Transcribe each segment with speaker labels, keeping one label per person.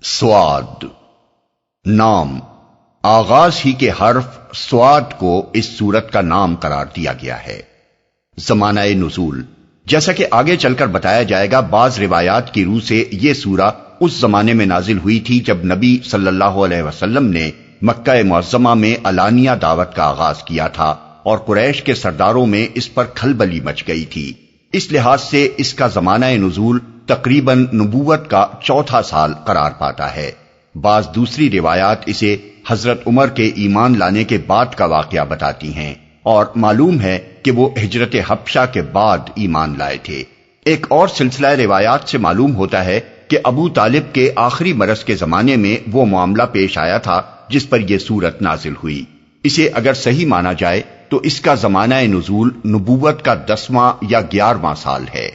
Speaker 1: سواد نام، آغاز ہی کے حرف سواد کو اس سورت کا نام قرار دیا گیا ہے۔ زمانہ نزول، جیسا کہ آگے چل کر بتایا جائے گا، بعض روایات کی روح سے یہ سورہ اس زمانے میں نازل ہوئی تھی جب نبی صلی اللہ علیہ وسلم نے مکہ معظمہ میں علانیہ دعوت کا آغاز کیا تھا اور قریش کے سرداروں میں اس پر کھلبلی مچ گئی تھی۔ اس لحاظ سے اس کا زمانہ نزول تقریباً نبوت کا چوتھا سال قرار پاتا ہے۔ بعض دوسری روایات اسے حضرت عمر کے ایمان لانے کے بعد کا واقعہ بتاتی ہیں اور معلوم ہے کہ وہ ہجرت حبشہ کے بعد ایمان لائے تھے۔ ایک اور سلسلہ روایات سے معلوم ہوتا ہے کہ ابو طالب کے آخری مرض کے زمانے میں وہ معاملہ پیش آیا تھا جس پر یہ سورت نازل ہوئی۔ اسے اگر صحیح مانا جائے تو اس کا زمانہ نزول نبوت کا 10واں یا 11واں سال ہے۔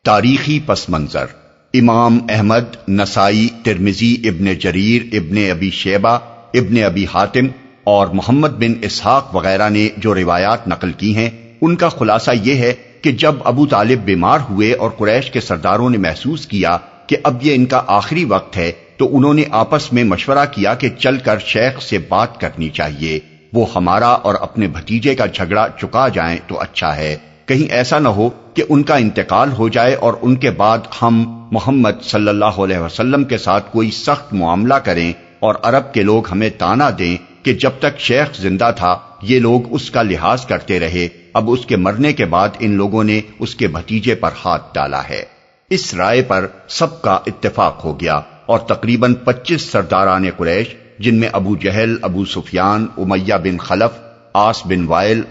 Speaker 1: تاریخی پس منظر، امام احمد، نسائی، ترمذی، ابن جریر، ابن ابی شیبہ، ابن ابی حاتم اور محمد بن اسحاق وغیرہ نے جو روایات نقل کی ہیں ان کا خلاصہ یہ ہے کہ جب ابو طالب بیمار ہوئے اور قریش کے سرداروں نے محسوس کیا کہ اب یہ ان کا آخری وقت ہے تو انہوں نے آپس میں مشورہ کیا کہ چل کر شیخ سے بات کرنی چاہیے، وہ ہمارا اور اپنے بھتیجے کا جھگڑا چکا جائیں تو اچھا ہے، کہیں ایسا نہ ہو کہ ان کا انتقال ہو جائے اور ان کے بعد ہم محمد صلی اللہ علیہ وسلم کے ساتھ کوئی سخت معاملہ کریں اور عرب کے لوگ ہمیں طعنہ دیں کہ جب تک شیخ زندہ تھا یہ لوگ اس کا لحاظ کرتے رہے، اب اس کے مرنے کے بعد ان لوگوں نے اس کے بھتیجے پر ہاتھ ڈالا ہے۔ اس رائے پر سب کا اتفاق ہو گیا اور تقریباً 25 سرداران قریش جن میں ابو جہل، ابو سفیان، امیہ بن خلف، عاص بن وائل،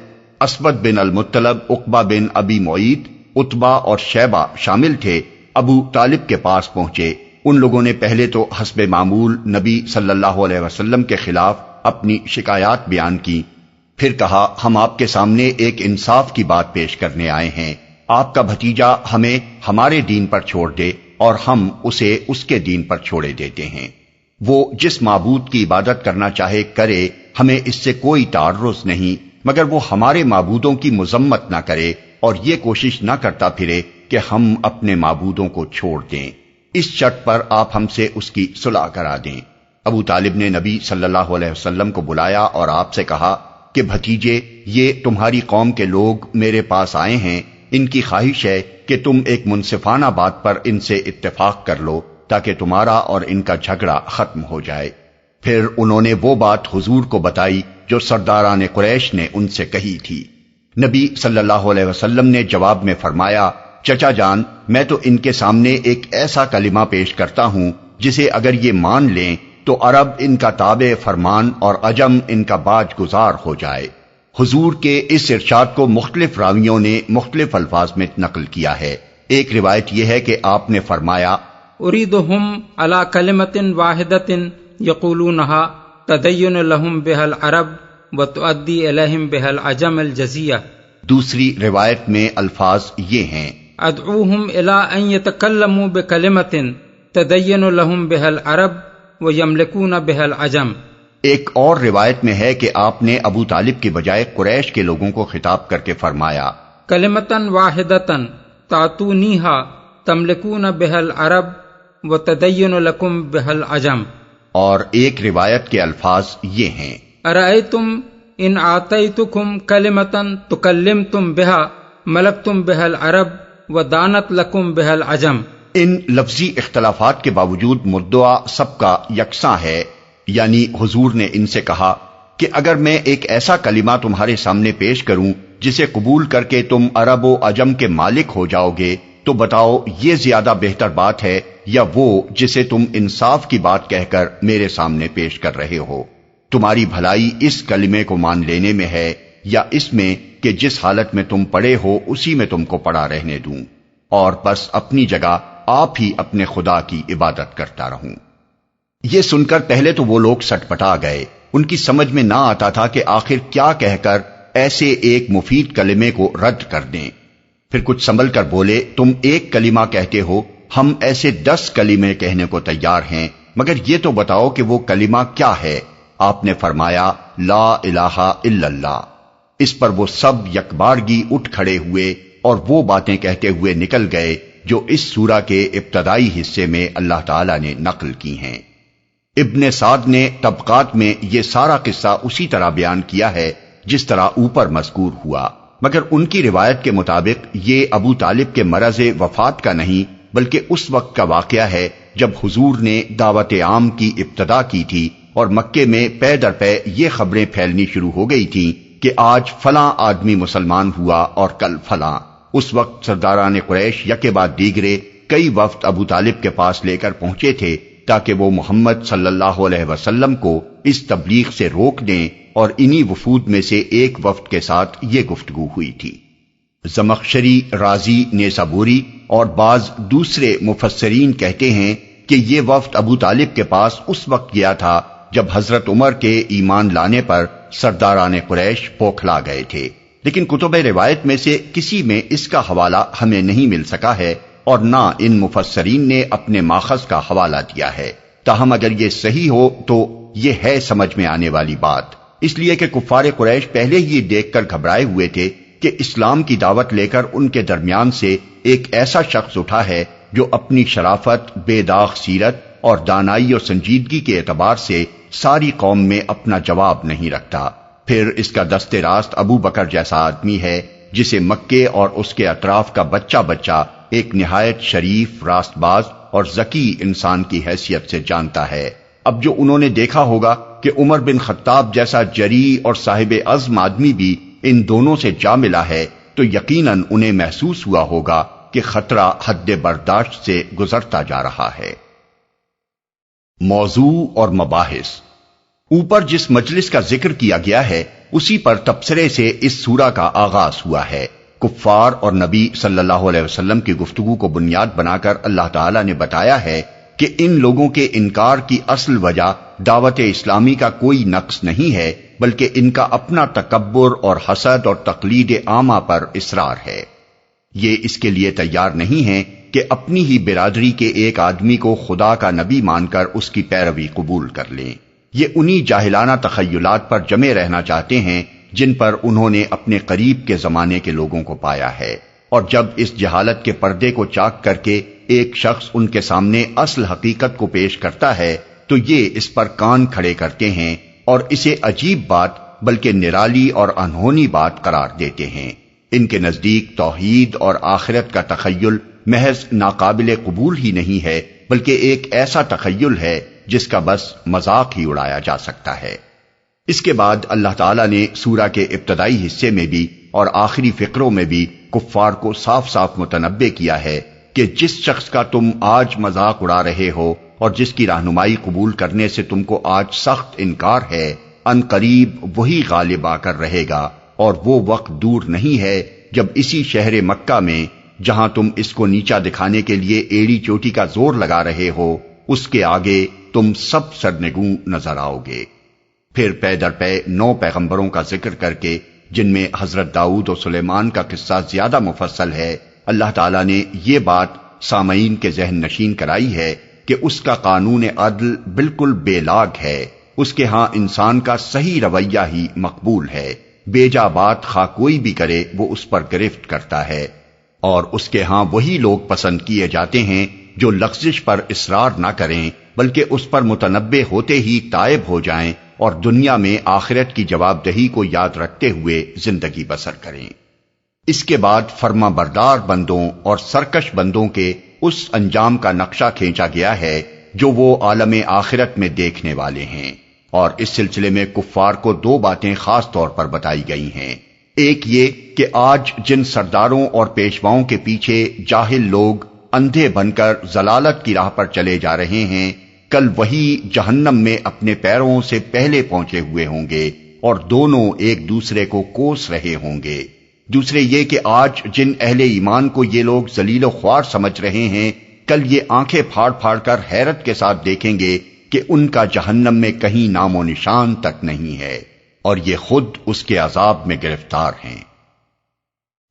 Speaker 1: اسود بن المطلب، عقبہ بن ابی معیط، عتبہ اور شیبہ شامل تھے، ابو طالب کے پاس پہنچے۔ ان لوگوں نے پہلے تو حسب معمول نبی صلی اللہ علیہ وسلم کے خلاف اپنی شکایات بیان کی، پھر کہا ہم آپ کے سامنے ایک انصاف کی بات پیش کرنے آئے ہیں، آپ کا بھتیجا ہمیں ہمارے دین پر چھوڑ دے اور ہم اسے اس کے دین پر چھوڑے دیتے ہیں، وہ جس معبود کی عبادت کرنا چاہے کرے، ہمیں اس سے کوئی تعرض نہیں، مگر وہ ہمارے معبودوں کی مذمت نہ کرے اور یہ کوشش نہ کرتا پھرے کہ ہم اپنے معبودوں کو چھوڑ دیں، اس شرط پر آپ ہم سے اس کی صلح کرا دیں۔ ابو طالب نے نبی صلی اللہ علیہ وسلم کو بلایا اور آپ سے کہا کہ بھتیجے، یہ تمہاری قوم کے لوگ میرے پاس آئے ہیں، ان کی خواہش ہے کہ تم ایک منصفانہ بات پر ان سے اتفاق کر لو تاکہ تمہارا اور ان کا جھگڑا ختم ہو جائے۔ پھر انہوں نے وہ بات حضور کو بتائی جو سرداران قریش نے ان سے کہی تھی۔ نبی صلی اللہ علیہ وسلم نے جواب میں فرمایا، چچا جان، میں تو ان کے سامنے ایک ایسا کلمہ پیش کرتا ہوں جسے اگر یہ مان لیں تو عرب ان کا تابع فرمان اور عجم ان کا باج گزار ہو جائے۔ حضور کے اس ارشاد کو مختلف راویوں نے مختلف الفاظ میں نقل کیا ہے۔ ایک روایت یہ ہے کہ آپ نے فرمایا،
Speaker 2: اریدہم علی کلمۃ واحدۃ یقولونہا تدین لہم بہا العرب وتؤدی الیہم بہا العجم الجزیہ۔
Speaker 1: دوسری روایت میں الفاظ یہ ہیں،
Speaker 2: ادعوہم الی ان یتکلموا بکلمۃ تدین لہم بہا العرب ویملکون بہا العجم۔
Speaker 1: ایک اور روایت میں ہے کہ آپ نے ابو طالب کے بجائے قریش کے لوگوں کو خطاب کر کے فرمایا،
Speaker 2: کلمۃ واحدۃ تعطونیہا تملکون بہا العرب وتدین لکم بہا العجم۔
Speaker 1: اور ایک روایت کے الفاظ یہ ہیں،
Speaker 2: ارأیتم ان آتیتکم کلمۃ تکلمتم بہا ملکتم بہا العرب ودانت لکم بہا العجم۔
Speaker 1: ان لفظی اختلافات کے باوجود مدعا سب کا یکساں ہے، یعنی حضور نے ان سے کہا کہ اگر میں ایک ایسا کلمہ تمہارے سامنے پیش کروں جسے قبول کر کے تم عرب و عجم کے مالک ہو جاؤ گے تو بتاؤ یہ زیادہ بہتر بات ہے یا وہ جسے تم انصاف کی بات کہہ کر میرے سامنے پیش کر رہے ہو؟ تمہاری بھلائی اس کلمے کو مان لینے میں ہے یا اس میں کہ جس حالت میں تم پڑے ہو اسی میں تم کو پڑا رہنے دوں اور بس اپنی جگہ آپ ہی اپنے خدا کی عبادت کرتا رہوں؟ یہ سن کر پہلے تو وہ لوگ سٹپٹا گئے، ان کی سمجھ میں نہ آتا تھا کہ آخر کیا کہہ کر ایسے ایک مفید کلمے کو رد کر دیں۔ پھر کچھ سنبھل کر بولے، تم ایک کلمہ کہتے ہو، ہم ایسے 10 کلمے کہنے کو تیار ہیں، مگر یہ تو بتاؤ کہ وہ کلمہ کیا ہے؟ آپ نے فرمایا، لا الہ الا اللہ۔ اس پر وہ سب یکبارگی اٹھ کھڑے ہوئے اور وہ باتیں کہتے ہوئے نکل گئے جو اس سورہ کے ابتدائی حصے میں اللہ تعالی نے نقل کی ہیں۔ ابن سعد نے طبقات میں یہ سارا قصہ اسی طرح بیان کیا ہے جس طرح اوپر مذکور ہوا، مگر ان کی روایت کے مطابق یہ ابو طالب کے مرض وفات کا نہیں بلکہ اس وقت کا واقعہ ہے جب حضور نے دعوت عام کی ابتدا کی تھی اور مکے میں پے در پے یہ خبریں پھیلنی شروع ہو گئی تھیں کہ آج فلاں آدمی مسلمان ہوا اور کل فلاں۔ اس وقت سرداران قریش یکے بعد دیگرے کئی وفد ابو طالب کے پاس لے کر پہنچے تھے تاکہ وہ محمد صلی اللہ علیہ وسلم کو اس تبلیغ سے روک دیں، اور انہی وفود میں سے ایک وفد کے ساتھ یہ گفتگو ہوئی تھی۔ زمخشری، رازی، نیسابوری اور بعض دوسرے مفسرین کہتے ہیں کہ یہ وفد ابو طالب کے پاس اس وقت گیا تھا جب حضرت عمر کے ایمان لانے پر سرداران قریش بوکھلا گئے تھے، لیکن کتب روایت میں سے کسی میں اس کا حوالہ ہمیں نہیں مل سکا ہے اور نہ ان مفسرین نے اپنے ماخذ کا حوالہ دیا ہے۔ تاہم اگر یہ صحیح ہو تو یہ ہے سمجھ میں آنے والی بات، اس لیے کہ کفار قریش پہلے ہی دیکھ کر گھبرائے ہوئے تھے کہ اسلام کی دعوت لے کر ان کے درمیان سے ایک ایسا شخص اٹھا ہے جو اپنی شرافت، بے داغ سیرت اور دانائی اور سنجیدگی کے اعتبار سے ساری قوم میں اپنا جواب نہیں رکھتا۔ پھر اس کا دست راست ابو بکر جیسا آدمی ہے جسے مکے اور اس کے اطراف کا بچہ ایک نہایت شریف، راست باز اور ذکی انسان کی حیثیت سے جانتا ہے۔ اب جو انہوں نے دیکھا ہوگا کہ عمر بن خطاب جیسا جری اور صاحب عزم آدمی بھی ان دونوں سے جا ملا ہے تو یقیناً انہیں محسوس ہوا ہوگا کہ خطرہ حد برداشت سے گزرتا جا رہا ہے۔ موضوع اور مباحث۔ اوپر جس مجلس کا ذکر کیا گیا ہے اسی پر تبصرے سے اس سورہ کا آغاز ہوا ہے۔ کفار اور نبی صلی اللہ علیہ وسلم کی گفتگو کو بنیاد بنا کر اللہ تعالیٰ نے بتایا ہے کہ ان لوگوں کے انکار کی اصل وجہ دعوت اسلامی کا کوئی نقص نہیں ہے بلکہ ان کا اپنا تکبر اور حسد اور تقلید عامہ پر اصرار ہے۔ یہ اس کے لیے تیار نہیں ہیں کہ اپنی ہی برادری کے ایک آدمی کو خدا کا نبی مان کر اس کی پیروی قبول کر لیں۔ یہ انہی جاہلانہ تخیلات پر جمے رہنا چاہتے ہیں جن پر انہوں نے اپنے قریب کے زمانے کے لوگوں کو پایا ہے، اور جب اس جہالت کے پردے کو چاک کر کے ایک شخص ان کے سامنے اصل حقیقت کو پیش کرتا ہے تو یہ اس پر کان کھڑے کرتے ہیں اور اسے عجیب بات بلکہ نرالی اور انہونی بات قرار دیتے ہیں۔ ان کے نزدیک توحید اور آخرت کا تخیل محض ناقابل قبول ہی نہیں ہے بلکہ ایک ایسا تخیل ہے جس کا بس مذاق ہی اڑایا جا سکتا ہے۔ اس کے بعد اللہ تعالیٰ نے سورہ کے ابتدائی حصے میں بھی اور آخری فقروں میں بھی کفار کو صاف صاف متنبہ کیا ہے کہ جس شخص کا تم آج مذاق اڑا رہے ہو اور جس کی رہنمائی قبول کرنے سے تم کو آج سخت انکار ہے، ان قریب وہی غالب آ کر رہے گا، اور وہ وقت دور نہیں ہے جب اسی شہر مکہ میں جہاں تم اس کو نیچا دکھانے کے لیے ایڑی چوٹی کا زور لگا رہے ہو، اس کے آگے تم سب سرنگوں نظر آؤ گے۔ پھر پے در پے 9 پیغمبروں کا ذکر کر کے جن میں حضرت داؤد و سلیمان کا قصہ زیادہ مفصل ہے، اللہ تعالیٰ نے یہ بات سامعین کے ذہن نشین کرائی ہے کہ اس کا قانون عدل بالکل بے لاگ ہے، اس کے ہاں انسان کا صحیح رویہ ہی مقبول ہے، بیجا بات خواہ کوئی بھی کرے وہ اس پر گرفت کرتا ہے، اور اس کے ہاں وہی لوگ پسند کیے جاتے ہیں جو لغزش پر اصرار نہ کریں بلکہ اس پر متنبہ ہوتے ہی تائب ہو جائیں اور دنیا میں آخرت کی جواب دہی کو یاد رکھتے ہوئے زندگی بسر کریں۔ اس کے بعد فرما بردار بندوں اور سرکش بندوں کے اس انجام کا نقشہ کھینچا گیا ہے جو وہ عالم آخرت میں دیکھنے والے ہیں، اور اس سلسلے میں کفار کو 2 باتیں خاص طور پر بتائی گئی ہیں۔ ایک یہ کہ آج جن سرداروں اور پیشواؤں کے پیچھے جاہل لوگ اندھے بن کر ضلالت کی راہ پر چلے جا رہے ہیں، کل وہی جہنم میں اپنے پیروں سے پہلے پہنچے ہوئے ہوں گے اور دونوں ایک دوسرے کو کوس رہے ہوں گے۔ دوسرے یہ کہ آج جن اہل ایمان کو یہ لوگ ذلیل و خوار سمجھ رہے ہیں، کل یہ آنکھیں پھاڑ پھاڑ کر حیرت کے ساتھ دیکھیں گے کہ ان کا جہنم میں کہیں نام و نشان تک نہیں ہے، اور یہ خود اس کے عذاب میں گرفتار ہیں۔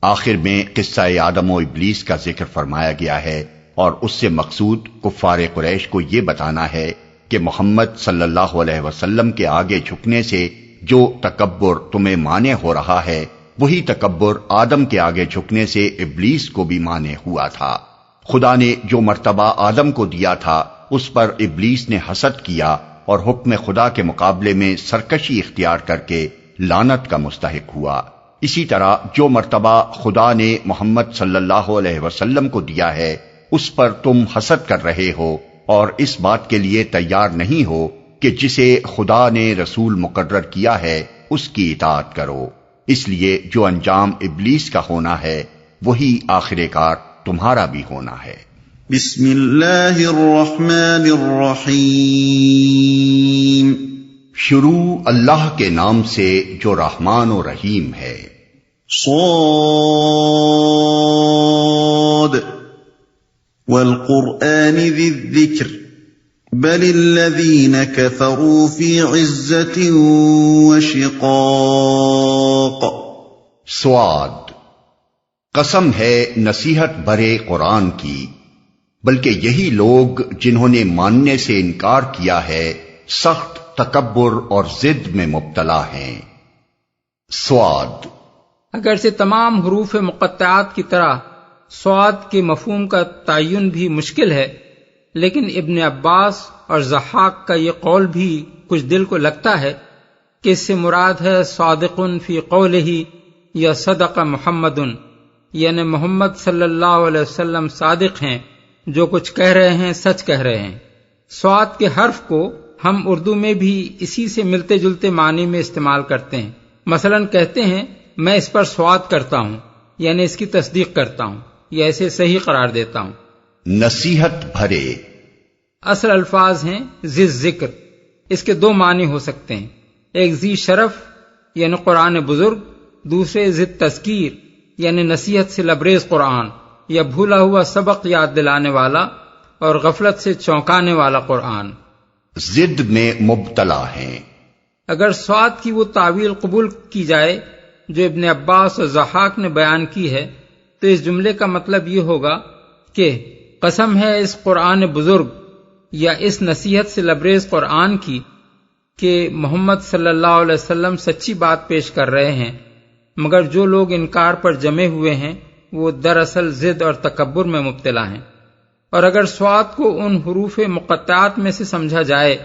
Speaker 1: آخر میں قصہ آدم و ابلیس کا ذکر فرمایا گیا ہے، اور اس سے مقصود کفار قریش کو یہ بتانا ہے کہ محمد صلی اللہ علیہ وسلم کے آگے جھکنے سے جو تکبر تمہیں مانے ہو رہا ہے، وہی تکبر آدم کے آگے جھکنے سے ابلیس کو بھی مانے ہوا تھا۔ خدا نے جو مرتبہ آدم کو دیا تھا اس پر ابلیس نے حسد کیا اور حکم خدا کے مقابلے میں سرکشی اختیار کر کے لعنت کا مستحق ہوا۔ اسی طرح جو مرتبہ خدا نے محمد صلی اللہ علیہ وسلم کو دیا ہے اس پر تم حسد کر رہے ہو اور اس بات کے لیے تیار نہیں ہو کہ جسے خدا نے رسول مقرر کیا ہے اس کی اطاعت کرو۔ اس لیے جو انجام ابلیس کا ہونا ہے وہی آخر کار تمہارا بھی ہونا ہے۔
Speaker 3: بسم اللہ الرحمن الرحیم۔
Speaker 1: شروع اللہ کے نام سے جو رحمان و رحیم ہے۔
Speaker 3: صاد والقرآن ذی الذکر بل الذین کفروا فی عزت وشقاق۔
Speaker 1: سواد، قسم ہے نصیحت بھرے قرآن کی، بلکہ یہی لوگ جنہوں نے ماننے سے انکار کیا ہے سخت تکبر اور ضد میں مبتلا ہیں۔ سواد،
Speaker 2: اگرچہ تمام حروف مقطعات کی طرح سواد کے مفہوم کا تعین بھی مشکل ہے، لیکن ابن عباس اور ضحاک کا یہ قول بھی کچھ دل کو لگتا ہے کہ اس سے مراد ہے صادق فی قولہ یا صدق محمد، یعنی محمد صلی اللہ علیہ وسلم صادق ہیں، جو کچھ کہہ رہے ہیں سچ کہہ رہے ہیں۔ سواد کے حرف کو ہم اردو میں بھی اسی سے ملتے جلتے معنی میں استعمال کرتے ہیں۔ مثلا کہتے ہیں میں اس پر سواد کرتا ہوں، یعنی اس کی تصدیق کرتا ہوں یا اسے صحیح قرار دیتا ہوں۔
Speaker 1: نصیحت بھرے
Speaker 2: اصل الفاظ ہیں ذی ذکر، اس کے دو معنی ہو سکتے ہیں، ایک ذی شرف یعنی قرآن بزرگ، دوسرے ذی تذکیر یعنی نصیحت سے لبریز قرآن یا بھولا ہوا سبق یاد دلانے والا اور غفلت سے چونکانے والا قرآن۔
Speaker 1: ضد میں مبتلا ہیں۔
Speaker 2: اگر سواد کی وہ تعویل قبول کی جائے جو ابن عباس اور ضحاک نے بیان کی ہے تو اس جملے کا مطلب یہ ہوگا کہ قسم ہے اس قرآن بزرگ یا اس نصیحت سے لبریز قرآن کی کہ محمد صلی اللہ علیہ وسلم سچی بات پیش کر رہے ہیں، مگر جو لوگ انکار پر جمے ہوئے ہیں وہ دراصل ضد اور تکبر میں مبتلا ہیں۔ اور اگر سواد کو ان حروف مقطعات میں سے سمجھا جائے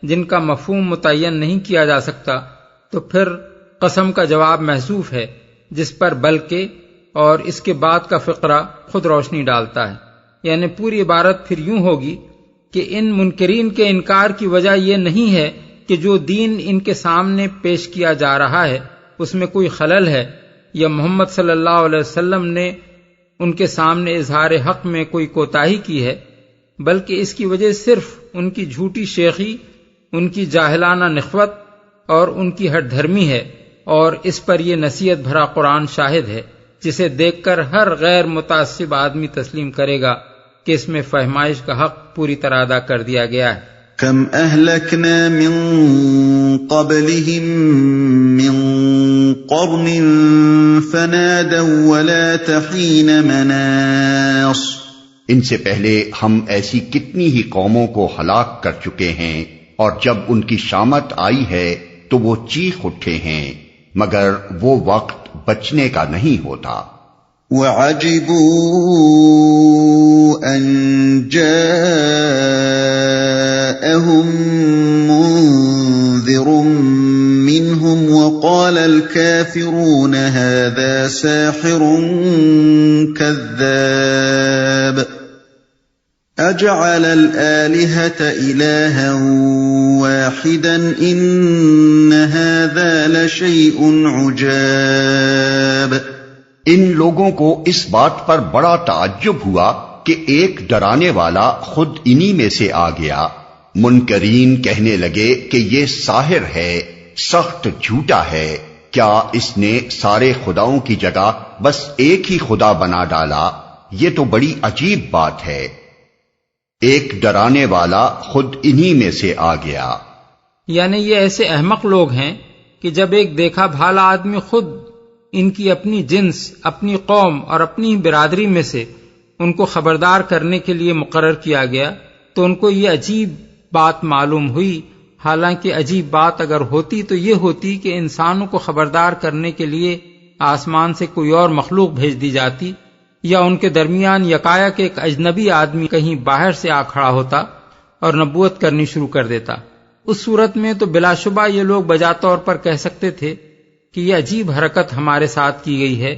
Speaker 2: جن کا مفہوم متعین نہیں کیا جا سکتا تو پھر قسم کا جواب محذوف ہے، جس پر بلکہ اور اس کے بعد کا فقرہ خود روشنی ڈالتا ہے، یعنی پوری عبارت پھر یوں ہوگی کہ ان منکرین کے انکار کی وجہ یہ نہیں ہے کہ جو دین ان کے سامنے پیش کیا جا رہا ہے اس میں کوئی خلل ہے یا محمد صلی اللہ علیہ وسلم نے ان کے سامنے اظہار حق میں کوئی کوتاہی کی ہے، بلکہ اس کی وجہ صرف ان کی جھوٹی شیخی، ان کی جاہلانہ نخوت اور ان کی ہٹ دھرمی ہے، اور اس پر یہ نصیحت بھرا قرآن شاہد ہے جسے دیکھ کر ہر غیر متعصب آدمی تسلیم کرے گا کہ اس میں فہمائش کا حق پوری طرح ادا کر دیا گیا ہے۔
Speaker 3: کم اہلکنا من قبلہم من قرن فنادوا ولا تحین مناص۔
Speaker 1: ان سے پہلے ہم ایسی کتنی ہی قوموں کو ہلاک کر چکے ہیں اور جب ان کی شامت آئی ہے تو وہ چیخ اٹھے ہیں، مگر وہ وقت بچنے کا نہیں ہوتا۔
Speaker 3: وَعَجِبُوا أَن جَاءَهُم مُّنذِرٌ مِّنْهُمْ وَقَالَ الْكَافِرُونَ هَذَا سَاحِرٌ كَذَّابٌ أَجَعَلَ الْآلِهَةَ إِلَٰهًا وَاحِدًا إِنَّ هَٰذَا لَشَيْءٌ عُجَابٌ۔
Speaker 1: ان لوگوں کو اس بات پر بڑا تعجب ہوا کہ ایک ڈرانے والا خود انہی میں سے آ گیا۔ منکرین کہنے لگے کہ یہ ساحر ہے، سخت جھوٹا ہے، کیا اس نے سارے خداؤں کی جگہ بس ایک ہی خدا بنا ڈالا؟ یہ تو بڑی عجیب بات ہے۔ ایک ڈرانے والا خود انہی میں سے آ گیا،
Speaker 2: یعنی یہ ایسے احمق لوگ ہیں کہ جب ایک دیکھا بھالا آدمی خود ان کی اپنی جنس، اپنی قوم اور اپنی برادری میں سے ان کو خبردار کرنے کے لیے مقرر کیا گیا تو ان کو یہ عجیب بات معلوم ہوئی، حالانکہ عجیب بات اگر ہوتی تو یہ ہوتی کہ انسانوں کو خبردار کرنے کے لیے آسمان سے کوئی اور مخلوق بھیج دی جاتی یا ان کے درمیان یکایک ایک اجنبی آدمی کہیں باہر سے آ کھڑا ہوتا اور نبوت کرنی شروع کر دیتا، اس صورت میں تو بلا شبہ یہ لوگ بجا طور پر کہہ سکتے تھے کہ یہ عجیب حرکت ہمارے ساتھ کی گئی ہے،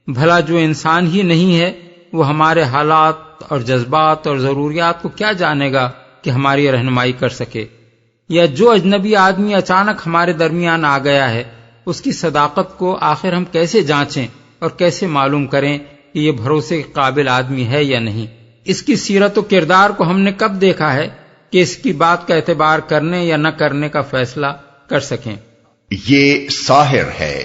Speaker 2: بھلا جو انسان ہی نہیں ہے وہ ہمارے حالات اور جذبات اور ضروریات کو کیا جانے گا کہ ہماری رہنمائی کر سکے، یا جو اجنبی آدمی اچانک ہمارے درمیان آ گیا ہے اس کی صداقت کو آخر ہم کیسے جانچیں اور کیسے معلوم کریں کہ یہ بھروسے کے قابل آدمی ہے یا نہیں؟ اس کی سیرت و کردار کو ہم نے کب دیکھا ہے کہ اس کی بات کا اعتبار کرنے یا نہ کرنے کا فیصلہ کر سکیں؟
Speaker 1: یہ ساحر ہے۔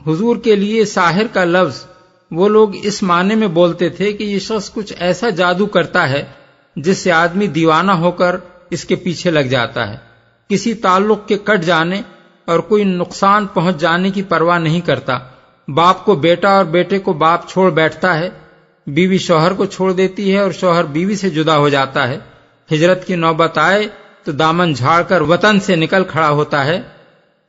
Speaker 2: حضور کے لیے ساحر کا لفظ وہ لوگ اس معنی میں بولتے تھے کہ یہ شخص کچھ ایسا جادو کرتا ہے جس سے آدمی دیوانہ ہو کر اس کے پیچھے لگ جاتا ہے، کسی تعلق کے کٹ جانے اور کوئی نقصان پہنچ جانے کی پرواہ نہیں کرتا، باپ کو بیٹا اور بیٹے کو باپ چھوڑ بیٹھتا ہے، بیوی شوہر کو چھوڑ دیتی ہے اور شوہر بیوی سے جدا ہو جاتا ہے، ہجرت کی نوبت آئے تو دامن جھاڑ کر وطن سے نکل کھڑا ہوتا ہے،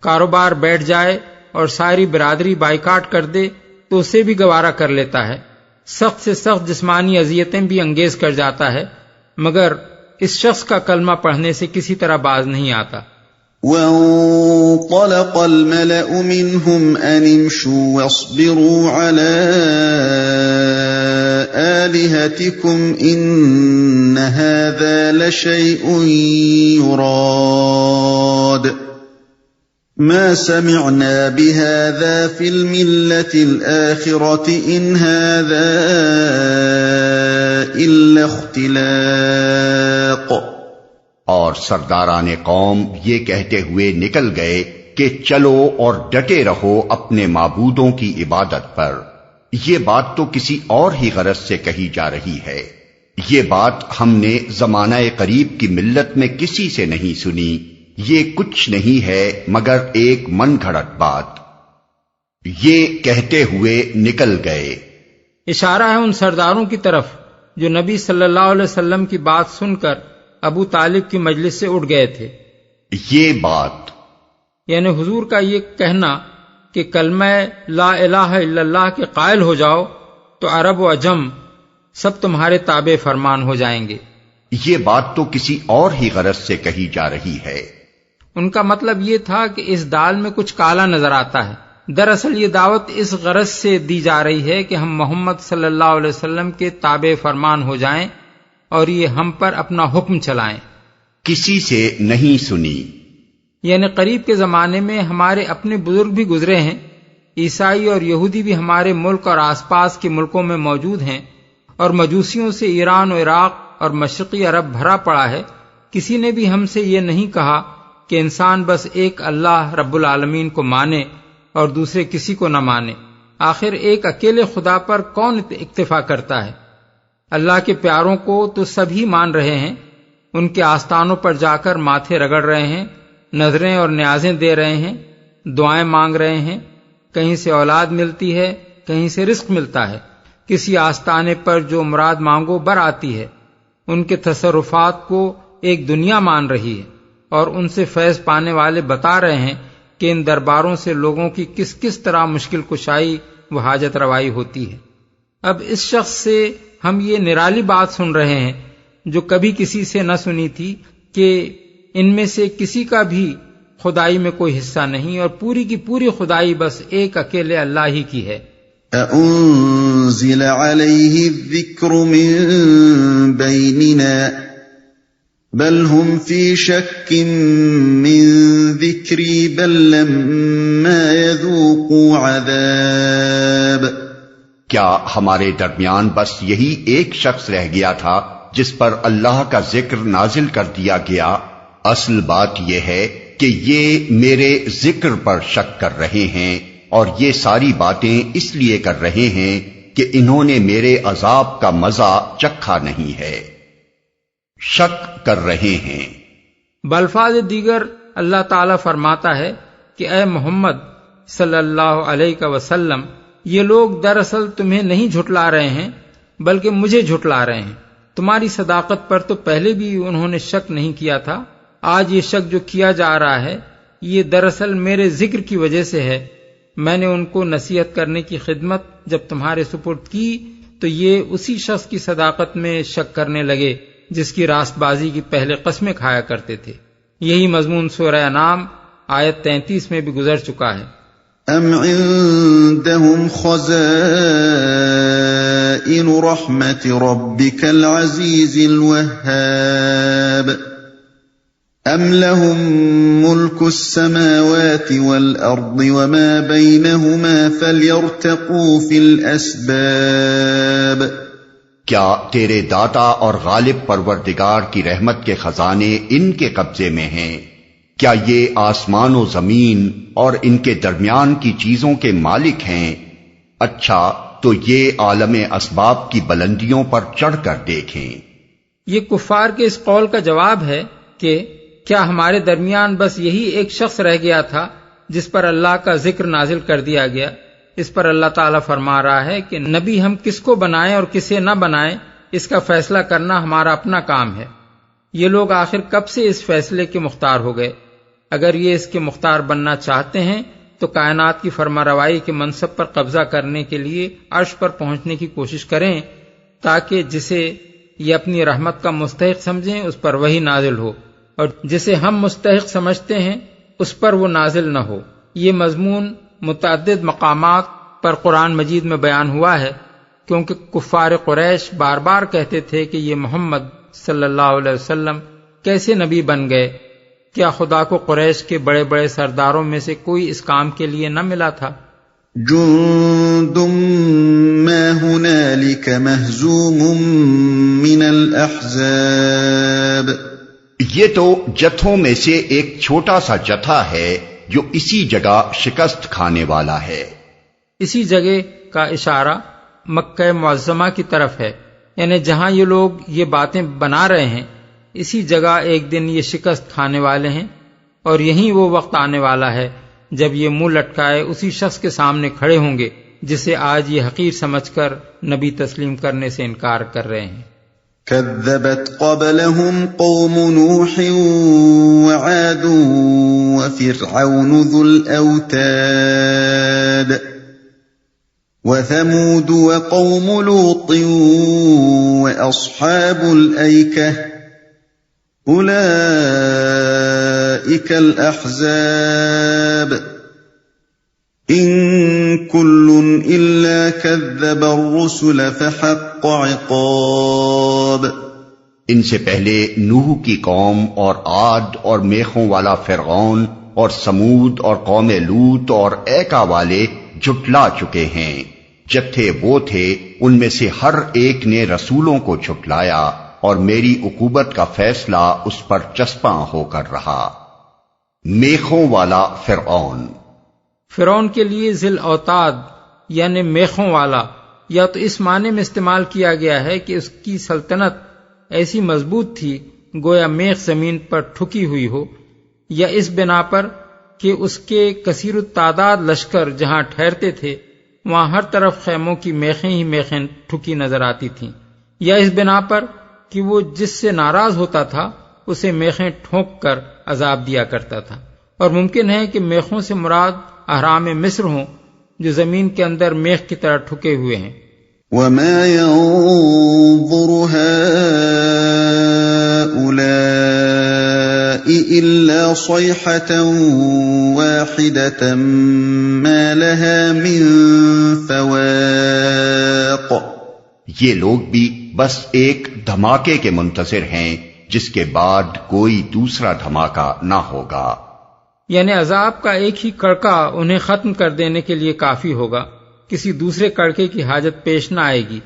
Speaker 2: کاروبار بیٹھ جائے اور ساری برادری بائیکاٹ کر دے تو اسے بھی گوارا کر لیتا ہے، سخت سے سخت جسمانی اذیتیں بھی انگیز کر جاتا ہے، مگر اس شخص کا کلمہ پڑھنے سے کسی طرح باز نہیں آتا۔
Speaker 3: وانطلق الملأ منهم أن امشوا واصبروا على آلهتكم إن هذا لشيء يراد ما سمعنا بهذا في الملة الآخرة إن هذا إلا اختلاق۔
Speaker 1: اور سرداران قوم یہ کہتے ہوئے نکل گئے کہ چلو اور ڈٹے رہو اپنے معبودوں کی عبادت پر، یہ بات تو کسی اور ہی غرض سے کہی جا رہی ہے، یہ بات ہم نے زمانہ قریب کی ملت میں کسی سے نہیں سنی، یہ کچھ نہیں ہے مگر ایک من گھڑت بات۔ یہ کہتے ہوئے نکل گئے،
Speaker 2: اشارہ ہے ان سرداروں کی طرف جو نبی صلی اللہ علیہ وسلم کی بات سن کر ابو طالب کی مجلس سے اٹھ گئے تھے۔
Speaker 1: یہ بات
Speaker 2: یعنی حضور کا یہ کہنا کہ کلمہ لا الہ الا اللہ کے قائل ہو جاؤ تو عرب و عجم سب تمہارے تابع فرمان ہو جائیں گے،
Speaker 1: یہ بات تو کسی اور ہی غرض سے کہی جا رہی ہے۔
Speaker 2: ان کا مطلب یہ تھا کہ اس دال میں کچھ کالا نظر آتا ہے، دراصل یہ دعوت اس غرض سے دی جا رہی ہے کہ ہم محمد صلی اللہ علیہ وسلم کے تابع فرمان ہو جائیں اور یہ ہم پر اپنا حکم چلائیں۔
Speaker 1: کسی سے نہیں سنی،
Speaker 2: یعنی قریب کے زمانے میں ہمارے اپنے بزرگ بھی گزرے ہیں، عیسائی اور یہودی بھی ہمارے ملک اور آس پاس کے ملکوں میں موجود ہیں، اور مجوسیوں سے ایران و عراق اور مشرقی عرب بھرا پڑا ہے، کسی نے بھی ہم سے یہ نہیں کہا کہ انسان بس ایک اللہ رب العالمین کو مانے اور دوسرے کسی کو نہ مانے، آخر ایک اکیلے خدا پر کون اکتفا کرتا ہے؟ اللہ کے پیاروں کو تو سبھی مان رہے ہیں، ان کے آستانوں پر جا کر ماتھے رگڑ رہے ہیں، نذریں اور نیازیں دے رہے ہیں، دعائیں مانگ رہے ہیں، کہیں سے اولاد ملتی ہے، کہیں سے رزق ملتا ہے، کسی آستانے پر جو مراد مانگو بر آتی ہے، ان کے تصرفات کو ایک دنیا مان رہی ہے، اور ان سے فیض پانے والے بتا رہے ہیں کہ ان درباروں سے لوگوں کی کس کس طرح مشکل کشائی و حاجت روائی ہوتی ہے۔ اب اس شخص سے ہم یہ نرالی بات سن رہے ہیں جو کبھی کسی سے نہ سنی تھی کہ ان میں سے کسی کا بھی خدائی میں کوئی حصہ نہیں اور پوری کی پوری خدائی بس ایک اکیلے اللہ ہی کی ہے۔
Speaker 3: أَأُنزِلَ عَلَيْهِ الذِّكْرُ مِن بَيْنِنَا بَلْ هُمْ فِي شَكٍّ مِّن ذِكْرِي بَل لَّمَّا يَذُوقُوا عَذَابِ۔
Speaker 1: کیا ہمارے درمیان بس یہی ایک شخص رہ گیا تھا جس پر اللہ کا ذکر نازل کر دیا گیا؟ اصل بات یہ ہے کہ یہ میرے ذکر پر شک کر رہے ہیں، اور یہ ساری باتیں اس لیے کر رہے ہیں کہ انہوں نے میرے عذاب کا مزہ چکھا نہیں ہے، شک کر رہے ہیں۔
Speaker 2: بالفاظ دیگر اللہ تعالی فرماتا ہے کہ اے محمد صلی اللہ علیہ وسلم، یہ لوگ دراصل تمہیں نہیں جھٹلا رہے ہیں بلکہ مجھے جھٹلا رہے ہیں۔ تمہاری صداقت پر تو پہلے بھی انہوں نے شک نہیں کیا تھا، آج یہ شک جو کیا جا رہا ہے یہ دراصل میرے ذکر کی وجہ سے ہے۔ میں نے ان کو نصیحت کرنے کی خدمت جب تمہارے سپرد کی تو یہ اسی شخص کی صداقت میں شک کرنے لگے جس کی راست بازی کی پہلے قسمیں کھایا کرتے تھے۔ یہی مضمون سورہ انعام آیت 33 میں بھی گزر چکا ہے۔
Speaker 3: ام عندهم خزائن رحمت ربک العزیز الوہاب ام لهم ملک السماوات والارض وما بینہما فلیرتقوا فی الاسباب۔
Speaker 1: کیا تیرے داتا اور غالب پروردگار کی رحمت کے خزانے ان کے قبضے میں ہیں؟ کیا یہ آسمان و زمین اور ان کے درمیان کی چیزوں کے مالک ہیں؟ اچھا تو یہ عالم اسباب کی بلندیوں پر چڑھ کر دیکھیں۔
Speaker 2: یہ کفار کے اس قول کا جواب ہے کہ کیا ہمارے درمیان بس یہی ایک شخص رہ گیا تھا جس پر اللہ کا ذکر نازل کر دیا گیا؟ اس پر اللہ تعالیٰ فرما رہا ہے کہ نبی ہم کس کو بنائیں اور کسے نہ بنائیں اس کا فیصلہ کرنا ہمارا اپنا کام ہے۔ یہ لوگ آخر کب سے اس فیصلے کے مختار ہو گئے؟ اگر یہ اس کے مختار بننا چاہتے ہیں تو کائنات کی فرما روائی کے منصب پر قبضہ کرنے کے لیے عرش پر پہنچنے کی کوشش کریں تاکہ جسے یہ اپنی رحمت کا مستحق سمجھیں اس پر وہی نازل ہو، اور جسے ہم مستحق سمجھتے ہیں اس پر وہ نازل نہ ہو۔ یہ مضمون متعدد مقامات پر قرآن مجید میں بیان ہوا ہے، کیونکہ کفار قریش بار بار کہتے تھے کہ یہ محمد صلی اللہ علیہ وسلم کیسے نبی بن گئے؟ کیا خدا کو قریش کے بڑے بڑے سرداروں میں سے کوئی اس کام کے لیے نہ ملا تھا؟
Speaker 3: جند ما هنالك مهزوم من الاحزاب۔
Speaker 1: یہ تو جتھوں میں سے ایک چھوٹا سا جتھا ہے جو اسی جگہ شکست کھانے والا ہے۔
Speaker 2: اسی جگہ کا اشارہ مکہ معظمہ کی طرف ہے، یعنی جہاں یہ لوگ یہ باتیں بنا رہے ہیں اسی جگہ ایک دن یہ شکست کھانے والے ہیں، اور یہیں وہ وقت آنے والا ہے جب یہ منہ لٹکائے اسی شخص کے سامنے کھڑے ہوں گے جسے آج یہ حقیر سمجھ کر نبی تسلیم کرنے سے انکار کر رہے ہیں۔
Speaker 3: كذبت قبلهم قوم نوح وعاد وفرعون ذو الأوتاد وثمود وقوم لوط وأصحاب الأيكة أولئك الأحزاب إن كل إلا كذب الرسل فحق عقاب۔
Speaker 1: ان سے پہلے نوح کی قوم اور عاد اور میخوں والا فرعون اور سمود اور قوم لوط اور ایکا والے جھٹلا چکے ہیں۔ جتھے وہ تھے ان میں سے ہر ایک نے رسولوں کو جھٹلایا اور میری عقوبت کا فیصلہ اس پر چسپاں ہو کر رہا۔ میخوں والا
Speaker 2: فرعون کے لیے ذل اوتاد یعنی میخوں والا یا تو اس معنی میں استعمال کیا گیا ہے کہ اس کی سلطنت ایسی مضبوط تھی گویا میخ زمین پر ٹھکی ہوئی ہو، یا اس بنا پر کہ اس کے کثیر التعداد لشکر جہاں ٹھہرتے تھے وہاں ہر طرف خیموں کی میخیں ہی میخیں ٹھکی نظر آتی تھیں، یا اس بنا پر کہ وہ جس سے ناراض ہوتا تھا اسے میخیں ٹھونک کر عذاب دیا کرتا تھا۔ اور ممکن ہے کہ میخوں سے مراد اہرام مصر ہوں جو زمین کے اندر میخ کی طرح ٹھکے ہوئے ہیں۔
Speaker 3: وَمَا يَنظُرُ هَؤُلَاءِ إِلَّا صَيْحَةً وَاحِدَةً مَا لَهَا مِن فَوَاقٍ۔
Speaker 1: یہ لوگ بھی بس ایک دھماکے کے منتظر ہیں جس کے بعد کوئی دوسرا دھماکہ نہ ہوگا۔
Speaker 2: یعنی عذاب کا ایک ہی کڑکا انہیں ختم کر دینے کے لیے کافی ہوگا، کسی دوسرے کڑکے کی حاجت پیش نہ آئے گی۔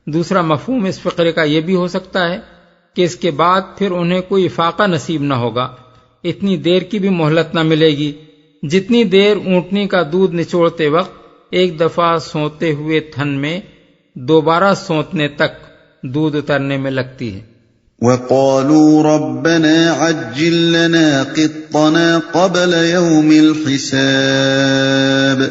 Speaker 2: دوسرا مفہوم اس فقرے کا یہ بھی ہو سکتا ہے کہ اس کے بعد پھر انہیں کوئی افاقہ نصیب نہ ہوگا، اتنی دیر کی بھی مہلت نہ ملے گی جتنی دیر اونٹنی کا دودھ نچوڑتے وقت ایک دفعہ سونتے ہوئے تھن میں دوبارہ سونتنے تک دودھ اترنے میں لگتی ہے۔
Speaker 3: وَقَالُوا رَبَّنَا عَجِّل لَّنَا قِطَّنَا قَبْلَ يَوْمِ الْحِسَابِ۔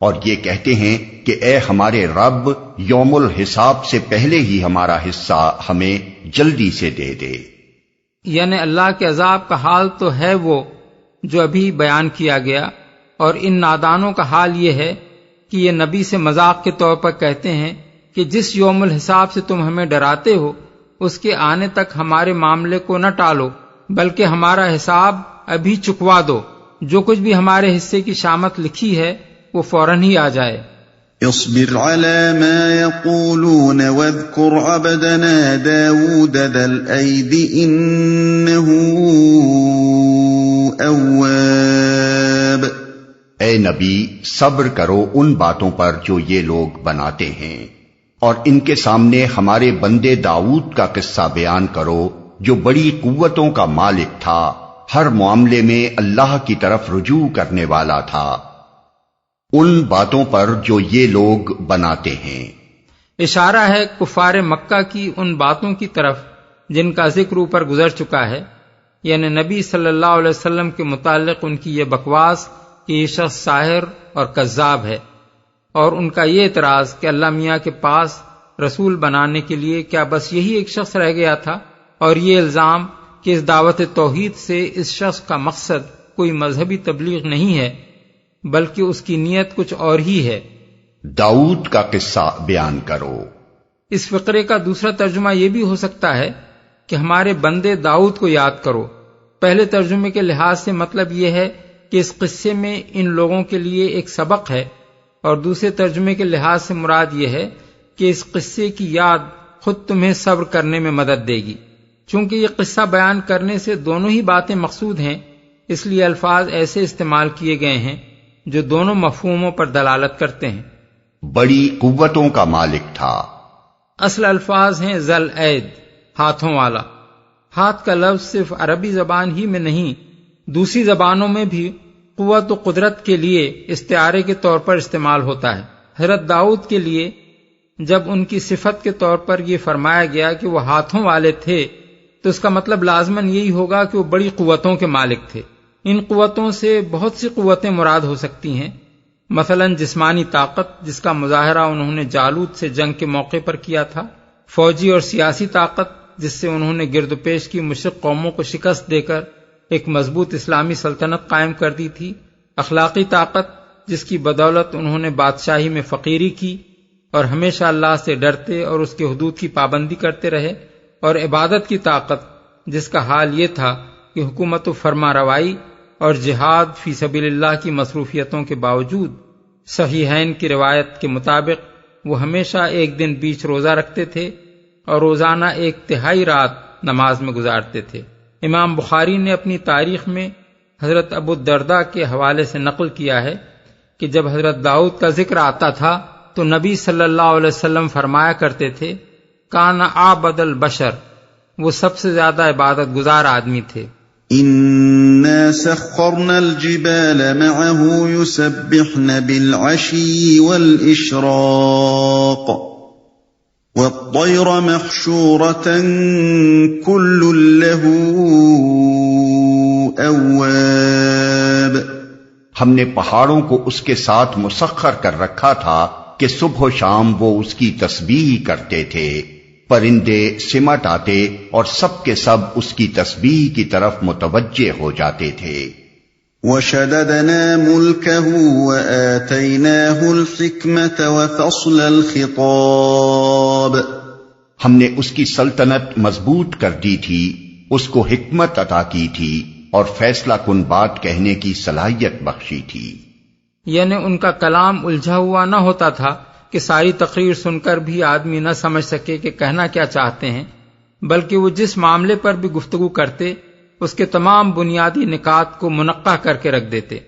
Speaker 1: اور یہ کہتے ہیں کہ اے ہمارے رب یوم الحساب سے پہلے ہی ہمارا حصہ ہمیں جلدی سے دے دے۔
Speaker 2: یعنی اللہ کے عذاب کا حال تو ہے وہ جو ابھی بیان کیا گیا، اور ان نادانوں کا حال یہ ہے کہ یہ نبی سے مذاق کے طور پر کہتے ہیں کہ جس یوم الحساب سے تم ہمیں ڈراتے ہو اس کے آنے تک ہمارے معاملے کو نہ ٹالو، بلکہ ہمارا حساب ابھی چکوا دو، جو کچھ بھی ہمارے حصے کی شامت لکھی ہے وہ فوراً ہی آ جائے۔
Speaker 3: اصبر على ما يقولون واذكر عبدنا داود ذا الأيد إنه أواب۔
Speaker 1: اے نبی، صبر کرو ان باتوں پر جو یہ لوگ بناتے ہیں، اور ان کے سامنے ہمارے بندے داؤد کا قصہ بیان کرو جو بڑی قوتوں کا مالک تھا، ہر معاملے میں اللہ کی طرف رجوع کرنے والا تھا، ان باتوں پر جو یہ لوگ بناتے ہیں۔
Speaker 2: اشارہ ہے کفار مکہ کی ان باتوں کی طرف جن کا ذکر اوپر گزر چکا ہے، یعنی نبی صلی اللہ علیہ وسلم کے متعلق ان کی یہ بکواس کہ یہ شخص ساحر اور کذاب ہے، اور ان کا یہ اعتراض کہ اللہ میاں کے پاس رسول بنانے کے لیے کیا بس یہی ایک شخص رہ گیا تھا، اور یہ الزام کہ اس دعوت توحید سے اس شخص کا مقصد کوئی مذہبی تبلیغ نہیں ہے بلکہ اس کی نیت کچھ اور ہی ہے۔
Speaker 1: داؤد کا قصہ بیان کرو۔
Speaker 2: اس فقرے کا دوسرا ترجمہ یہ بھی ہو سکتا ہے کہ ہمارے بندے داؤد کو یاد کرو۔ پہلے ترجمے کے لحاظ سے مطلب یہ ہے کہ اس قصے میں ان لوگوں کے لیے ایک سبق ہے، اور دوسرے ترجمے کے لحاظ سے مراد یہ ہے کہ اس قصے کی یاد خود تمہیں صبر کرنے میں مدد دے گی۔ چونکہ یہ قصہ بیان کرنے سے دونوں ہی باتیں مقصود ہیں، اس لیے الفاظ ایسے استعمال کیے گئے ہیں جو دونوں مفہوموں پر دلالت کرتے ہیں۔
Speaker 1: بڑی قوتوں کا مالک تھا۔
Speaker 2: اصل الفاظ ہیں ذل اید، ہاتھوں والا۔ ہاتھ کا لفظ صرف عربی زبان ہی میں نہیں، دوسری زبانوں میں بھی قوت و قدرت کے لیے استعارے کے طور پر استعمال ہوتا ہے۔ حضرت داؤد کے لیے جب ان کی صفت کے طور پر یہ فرمایا گیا کہ وہ ہاتھوں والے تھے تو اس کا مطلب لازماً یہی ہوگا کہ وہ بڑی قوتوں کے مالک تھے۔ ان قوتوں سے بہت سی قوتیں مراد ہو سکتی ہیں، مثلا جسمانی طاقت جس کا مظاہرہ انہوں نے جالوت سے جنگ کے موقع پر کیا تھا، فوجی اور سیاسی طاقت جس سے انہوں نے گرد و پیش کی مشرک قوموں کو شکست دے کر ایک مضبوط اسلامی سلطنت قائم کر دی تھی، اخلاقی طاقت جس کی بدولت انہوں نے بادشاہی میں فقیری کی اور ہمیشہ اللہ سے ڈرتے اور اس کے حدود کی پابندی کرتے رہے، اور عبادت کی طاقت جس کا حال یہ تھا کہ حکومت و فرما روائی اور جہاد فی سبیل اللہ کی مصروفیتوں کے باوجود صحیحین کی روایت کے مطابق وہ ہمیشہ ایک دن بیچ روزہ رکھتے تھے اور روزانہ 1/3 رات نماز میں گزارتے تھے۔ امام بخاری نے اپنی تاریخ میں حضرت ابو الدرداء کے حوالے سے نقل کیا ہے کہ جب حضرت داؤد کا ذکر آتا تھا تو نبی صلی اللہ علیہ وسلم فرمایا کرتے تھے، کان عابد البشر، وہ سب سے زیادہ عبادت گزار آدمی تھے۔
Speaker 3: إِنَّا سَخَّرْنَا الْجِبَالَ مَعَهُ يُسَبِّحْنَ بِالْعَشِيِّ وَالْإِشْرَاقِ وَالطَّيْرَ مَحْشُورَةً كُلٌّ لَهُ أَوَّابٌ۔
Speaker 1: ہم نے پہاڑوں کو اس کے ساتھ مسخر کر رکھا تھا کہ صبح و شام وہ اس کی تسبیح کرتے تھے، پرندے سمٹ آتے اور سب کے سب اس کی تسبیح کی طرف متوجہ ہو جاتے تھے۔
Speaker 3: وَشَدَدْنَا مُلْكَهُ وَآتَيْنَاهُ الْحِكْمَةَ وَفَصْلَ الْخِطَابِ۔
Speaker 1: ہم نے اس کی سلطنت مضبوط کر دی تھی، اس کو حکمت عطا کی تھی اور فیصلہ کن بات کہنے کی صلاحیت بخشی تھی۔
Speaker 2: یعنی ان کا کلام الجھا ہوا نہ ہوتا تھا کہ ساری تقریر سن کر بھی آدمی نہ سمجھ سکے کہ کہنا کیا چاہتے ہیں، بلکہ وہ جس معاملے پر بھی گفتگو کرتے اس کے تمام بنیادی نکات کو منقع کر کے رکھ دیتے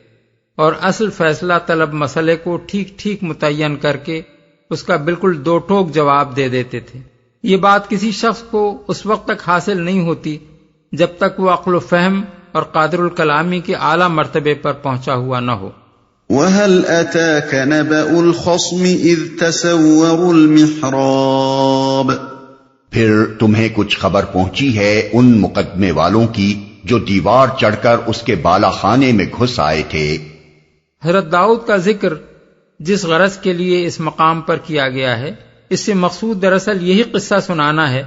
Speaker 2: اور اصل فیصلہ طلب مسئلے کو ٹھیک ٹھیک متعین کر کے اس کا بالکل دو ٹوک جواب دے دیتے تھے۔ یہ بات کسی شخص کو اس وقت تک حاصل نہیں ہوتی جب تک وہ عقل و فہم اور قادر الکلامی کے اعلیٰ مرتبے پر پہنچا ہوا نہ ہو۔
Speaker 3: وَهَلْ أَتَاكَ نَبَأُ الْخَصْمِ إِذْ تَسَوَّرُوا الْمِحْرَابَ۔
Speaker 1: پھر تمہیں کچھ خبر پہنچی ہے ان مقدمے والوں کی جو دیوار چڑھ کر اس کے بالا خانے میں گھس آئے تھے۔
Speaker 2: حضرت داؤد کا ذکر جس غرض کے لیے اس مقام پر کیا گیا ہے، اس سے مقصود دراصل یہی قصہ سنانا ہے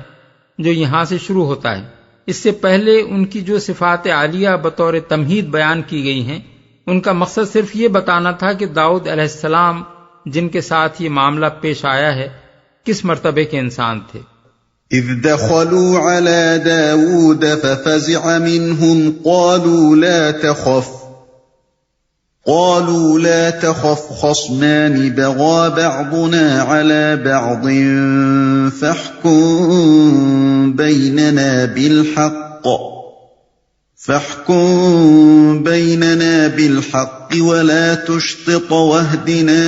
Speaker 2: جو یہاں سے شروع ہوتا ہے۔ اس سے پہلے ان کی جو صفات عالیہ بطور تمہید بیان کی گئی ہیں، ان کا مقصد صرف یہ بتانا تھا کہ داؤد علیہ السلام جن کے ساتھ یہ معاملہ پیش آیا ہے کس مرتبے کے انسان تھے۔
Speaker 3: اذ دخلوا على داود ففزع منهم قالوا لا تخف خصمان بغى بعضنا على بعض فاحكم بيننا بالحق ولا تشطط واهدنا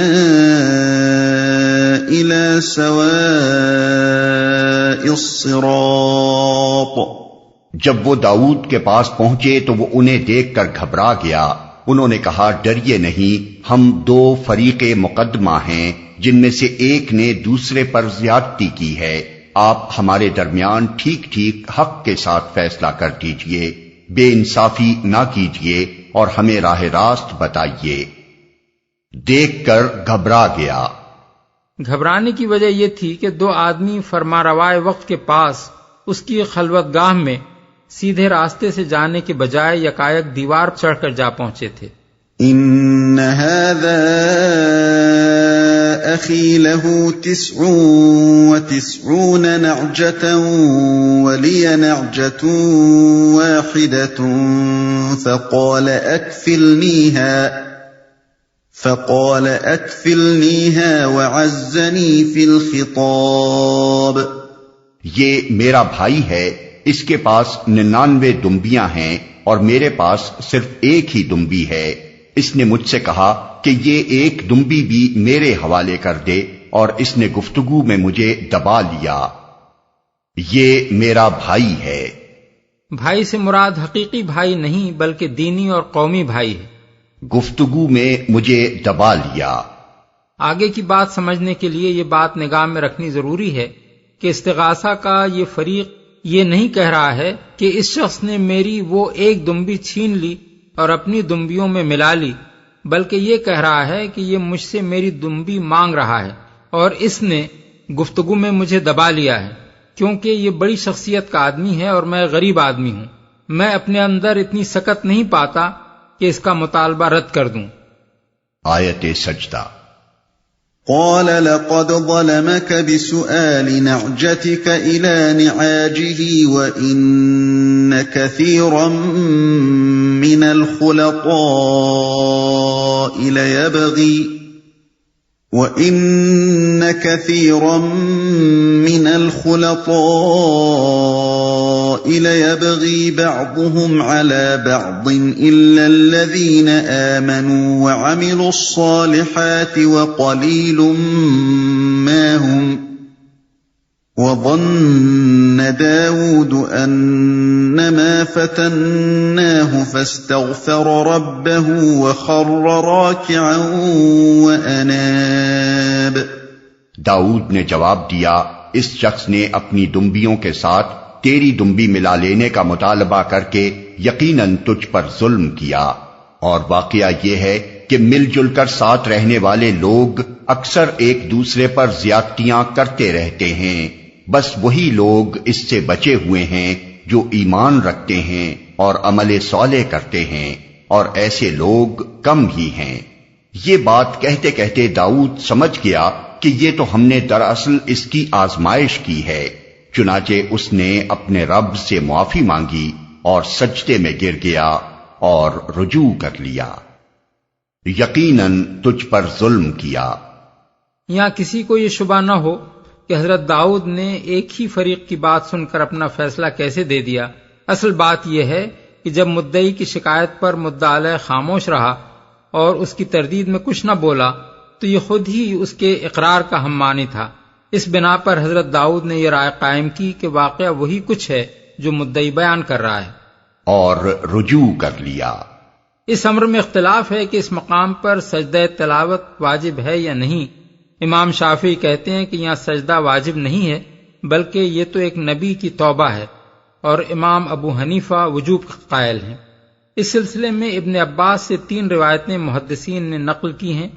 Speaker 3: إلى سواء الصراط۔
Speaker 1: جب وہ داؤد کے پاس پہنچے تو وہ انہیں دیکھ کر گھبرا گیا۔ انہوں نے کہا ڈریے نہیں، ہم دو فریق مقدمہ ہیں جن میں سے ایک نے دوسرے پر زیادتی کی ہے، آپ ہمارے درمیان ٹھیک ٹھیک حق کے ساتھ فیصلہ کر دیجئے، بے انصافی نہ کیجئے اور ہمیں راہ راست بتائیے۔ دیکھ کر گھبرا گیا۔
Speaker 2: گھبرانے کی وجہ یہ تھی کہ دو آدمی فرماروائے وقت کے پاس اس کی خلوت گاہ میں سیدھے راستے سے جانے کے بجائے یکایک دیوار چڑھ کر جا پہنچے تھے۔
Speaker 3: ان هذا اخی له 99 نعجة ولی نعجة واحدة فقال اکفلنیها وعزنی فی الخطاب۔
Speaker 1: یہ میرا بھائی ہے، اس کے پاس 99 دمبیاں ہیں اور میرے پاس صرف ایک ہی دمبی ہے۔ اس نے مجھ سے کہا کہ یہ ایک دمبی بھی میرے حوالے کر دے، اور اس نے گفتگو میں مجھے دبا لیا۔ یہ میرا بھائی ہے۔
Speaker 2: بھائی سے مراد حقیقی بھائی نہیں بلکہ دینی اور قومی بھائی ہے۔
Speaker 1: گفتگو میں مجھے دبا لیا۔
Speaker 2: آگے کی بات سمجھنے کے لیے یہ بات نگاہ میں رکھنی ضروری ہے کہ استغاثہ کا یہ فریق یہ نہیں کہہ رہا ہے کہ اس شخص نے میری وہ ایک دمبی چھین لی اور اپنی دمبیوں میں ملا لی، بلکہ یہ کہہ رہا ہے کہ یہ مجھ سے میری دمبی مانگ رہا ہے اور اس نے گفتگو میں مجھے دبا لیا ہے، کیونکہ یہ بڑی شخصیت کا آدمی ہے اور میں غریب آدمی ہوں۔ میں اپنے اندر اتنی سکت نہیں پاتا کہ اس کا مطالبہ رد کر دوں۔
Speaker 1: آیت سجدہ۔
Speaker 3: قال لقد ظلمك بسؤال نعجتك إلى نعاجه وإن كثيرا من الخلطاء ليبغي بعضهم على بعض إلا الذين آمنوا وعملوا الصالحات وقليل ما هم وظن داود أنما فتناه فاستغفر ربه وخر راكعا وأناب۔
Speaker 1: داؤد نے جواب دیا، اس شخص نے اپنی دمبیوں کے ساتھ تیری دمبی ملا لینے کا مطالبہ کر کے یقیناً تجھ پر ظلم کیا، اور واقعہ یہ ہے کہ مل جل کر ساتھ رہنے والے لوگ اکثر ایک دوسرے پر زیادتیاں کرتے رہتے ہیں، بس وہی لوگ اس سے بچے ہوئے ہیں جو ایمان رکھتے ہیں اور عمل صالح کرتے ہیں، اور ایسے لوگ کم ہی ہیں۔ یہ بات کہتے کہتے داؤد سمجھ گیا کہ یہ تو ہم نے دراصل اس کی آزمائش کی ہے، چنانچہ اس نے اپنے رب سے معافی مانگی اور سجدے میں گر گیا اور رجوع کر لیا۔ یقیناً تجھ پر ظلم کیا۔
Speaker 2: یہاں کسی کو یہ شبہ نہ ہو کہ حضرت داؤد نے ایک ہی فریق کی بات سن کر اپنا فیصلہ کیسے دے دیا۔ اصل بات یہ ہے کہ جب مدعی کی شکایت پر مدعا علیہ خاموش رہا اور اس کی تردید میں کچھ نہ بولا تو یہ خود ہی اس کے اقرار کا ہم معنی تھا۔ اس بنا پر حضرت داؤد نے یہ رائے قائم کی کہ واقعہ وہی کچھ ہے جو مدعی بیان کر رہا ہے،
Speaker 1: اور رجوع کر لیا۔
Speaker 2: اس امر میں اختلاف ہے کہ اس مقام پر سجدہ تلاوت واجب ہے یا نہیں۔ امام شافعی کہتے ہیں کہ یہاں سجدہ واجب نہیں ہے بلکہ یہ تو ایک نبی کی توبہ ہے، اور امام ابو حنیفہ وجوب قائل ہیں۔ اس سلسلے میں ابن عباس سے 3 روایتیں محدثین نے نقل کی ہیں۔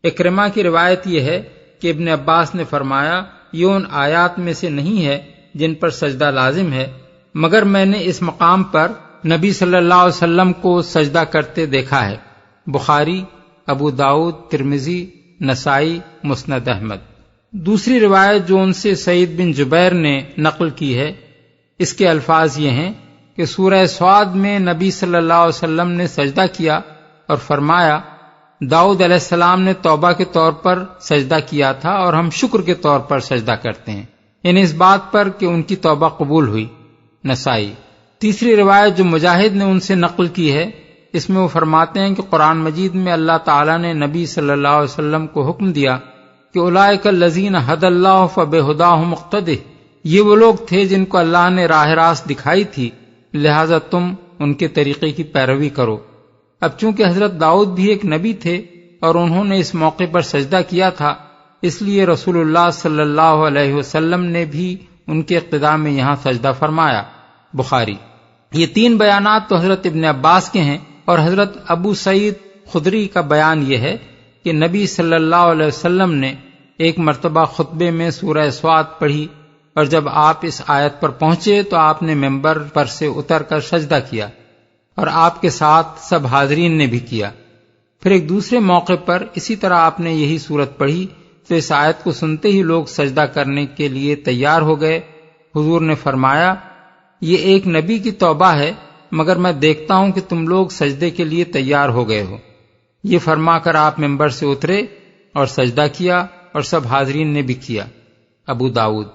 Speaker 2: اکرمہ کی روایت یہ ہے کہ ابن عباس نے فرمایا یہ ان آیات میں سے نہیں ہے جن پر سجدہ لازم ہے، مگر میں نے اس مقام پر نبی صلی اللہ علیہ وسلم کو سجدہ کرتے دیکھا ہے۔ بخاری، ابو داؤد، ترمذی، نسائی، مسند احمد۔ دوسری روایت جو ان سے سعید بن جبیر نے نقل کی ہے، اس کے الفاظ یہ ہیں کہ سورہ صاد میں نبی صلی اللہ علیہ وسلم نے سجدہ کیا اور فرمایا داؤد علیہ السلام نے توبہ کے طور پر سجدہ کیا تھا اور ہم شکر کے طور پر سجدہ کرتے ہیں، یعنی اس بات پر کہ ان کی توبہ قبول ہوئی۔ نسائی۔ تیسری روایت جو مجاہد نے ان سے نقل کی ہے، اس میں وہ فرماتے ہیں کہ قرآن مجید میں اللہ تعالیٰ نے نبی صلی اللہ علیہ وسلم کو حکم دیا کہ اولئک الذین ھدی اللہ فبہداہ مقتدہ، یہ وہ لوگ تھے جن کو اللہ نے راہ راست دکھائی تھی، لہذا تم ان کے طریقے کی پیروی کرو۔ اب چونکہ حضرت داؤد بھی ایک نبی تھے اور انہوں نے اس موقع پر سجدہ کیا تھا، اس لیے رسول اللہ صلی اللہ علیہ وسلم نے بھی ان کے اقتداء میں یہاں سجدہ فرمایا۔ بخاری۔ یہ تین بیانات تو حضرت ابن عباس کے ہیں، اور حضرت ابو سعید خدری کا بیان یہ ہے کہ نبی صلی اللہ علیہ وسلم نے ایک مرتبہ خطبے میں سورہ صاد پڑھی، اور جب آپ اس آیت پر پہنچے تو آپ نے ممبر پر سے اتر کر سجدہ کیا، اور آپ کے ساتھ سب حاضرین نے بھی کیا۔ پھر ایک دوسرے موقع پر اسی طرح آپ نے یہی سورت پڑھی تو اس آیت کو سنتے ہی لوگ سجدہ کرنے کے لیے تیار ہو گئے۔ حضور نے فرمایا یہ ایک نبی کی توبہ ہے، مگر میں دیکھتا ہوں کہ تم لوگ سجدے کے لیے تیار ہو گئے ہو۔ یہ فرما کر آپ ممبر سے اترے اور سجدہ کیا، اور سب حاضرین نے بھی کیا۔ ابو داؤد۔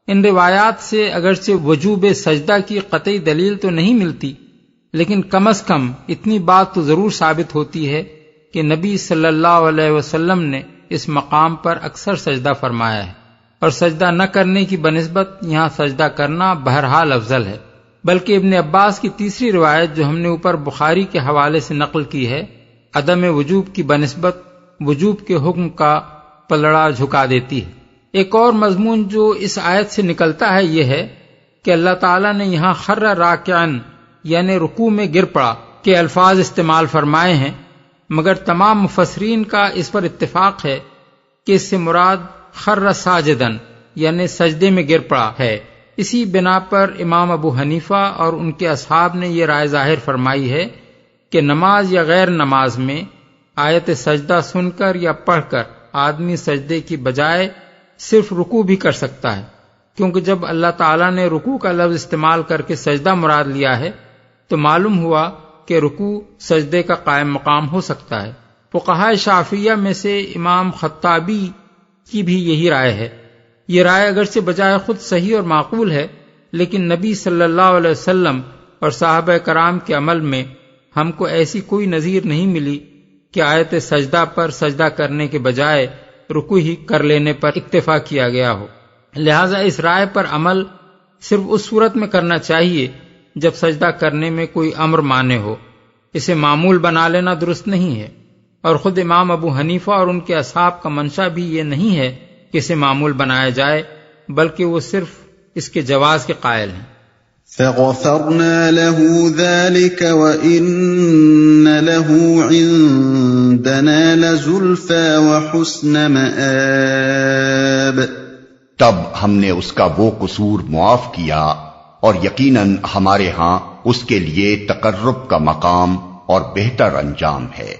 Speaker 2: ان روایات سے اگرچہ وجوب سجدہ کی قطعی دلیل تو نہیں ملتی، لیکن کم از کم اتنی بات تو ضرور ثابت ہوتی ہے کہ نبی صلی اللہ علیہ وسلم نے اس مقام پر اکثر سجدہ فرمایا ہے، اور سجدہ نہ کرنے کی بنسبت یہاں سجدہ کرنا بہرحال افضل ہے۔ بلکہ ابن عباس کی تیسری روایت جو ہم نے اوپر بخاری کے حوالے سے نقل کی ہے، عدم وجوب کی بنسبت وجوب کے حکم کا پلڑا جھکا دیتی ہے۔ ایک اور مضمون جو اس آیت سے نکلتا ہے یہ ہے کہ اللہ تعالیٰ نے یہاں خر راکعن یعنی رکوع میں گر پڑا کے الفاظ استعمال فرمائے ہیں، مگر تمام مفسرین کا اس پر اتفاق ہے کہ اس سے مراد خر ساجدن یعنی سجدے میں گر پڑا ہے۔ اسی بنا پر امام ابو حنیفہ اور ان کے اصحاب نے یہ رائے ظاہر فرمائی ہے کہ نماز یا غیر نماز میں آیت سجدہ سن کر یا پڑھ کر آدمی سجدے کی بجائے صرف رکوع بھی کر سکتا ہے، کیونکہ جب اللہ تعالیٰ نے رکوع کا لفظ استعمال کر کے سجدہ مراد لیا ہے تو معلوم ہوا کہ رکوع سجدے کا قائم مقام ہو سکتا ہے۔ فقہاء شافعیہ میں سے امام خطابی کی بھی یہی رائے ہے۔ یہ رائے اگرچہ بجائے خود صحیح اور معقول ہے، لیکن نبی صلی اللہ علیہ وسلم اور صحابہ کرام کے عمل میں ہم کو ایسی کوئی نظیر نہیں ملی کہ آیت سجدہ پر سجدہ کرنے کے بجائے رکوع ہی کر لینے پر اکتفا کیا گیا ہو۔ لہذا اس رائے پر عمل صرف اس صورت میں کرنا چاہیے جب سجدہ کرنے میں کوئی امر مانے ہو، اسے معمول بنا لینا درست نہیں ہے، اور خود امام ابو حنیفہ اور ان کے اصحاب کا منشا بھی یہ نہیں ہے کہ اسے معمول بنایا جائے، بلکہ وہ صرف اس کے جواز کے قائل ہیں۔
Speaker 3: فغفرنا له ذلك وإن له عندنا لزلفى وحسن مآب۔
Speaker 1: تب ہم نے اس کا وہ قصور معاف کیا، اور یقیناً ہمارے ہاں اس کے لیے تقرب کا مقام اور بہتر انجام ہے۔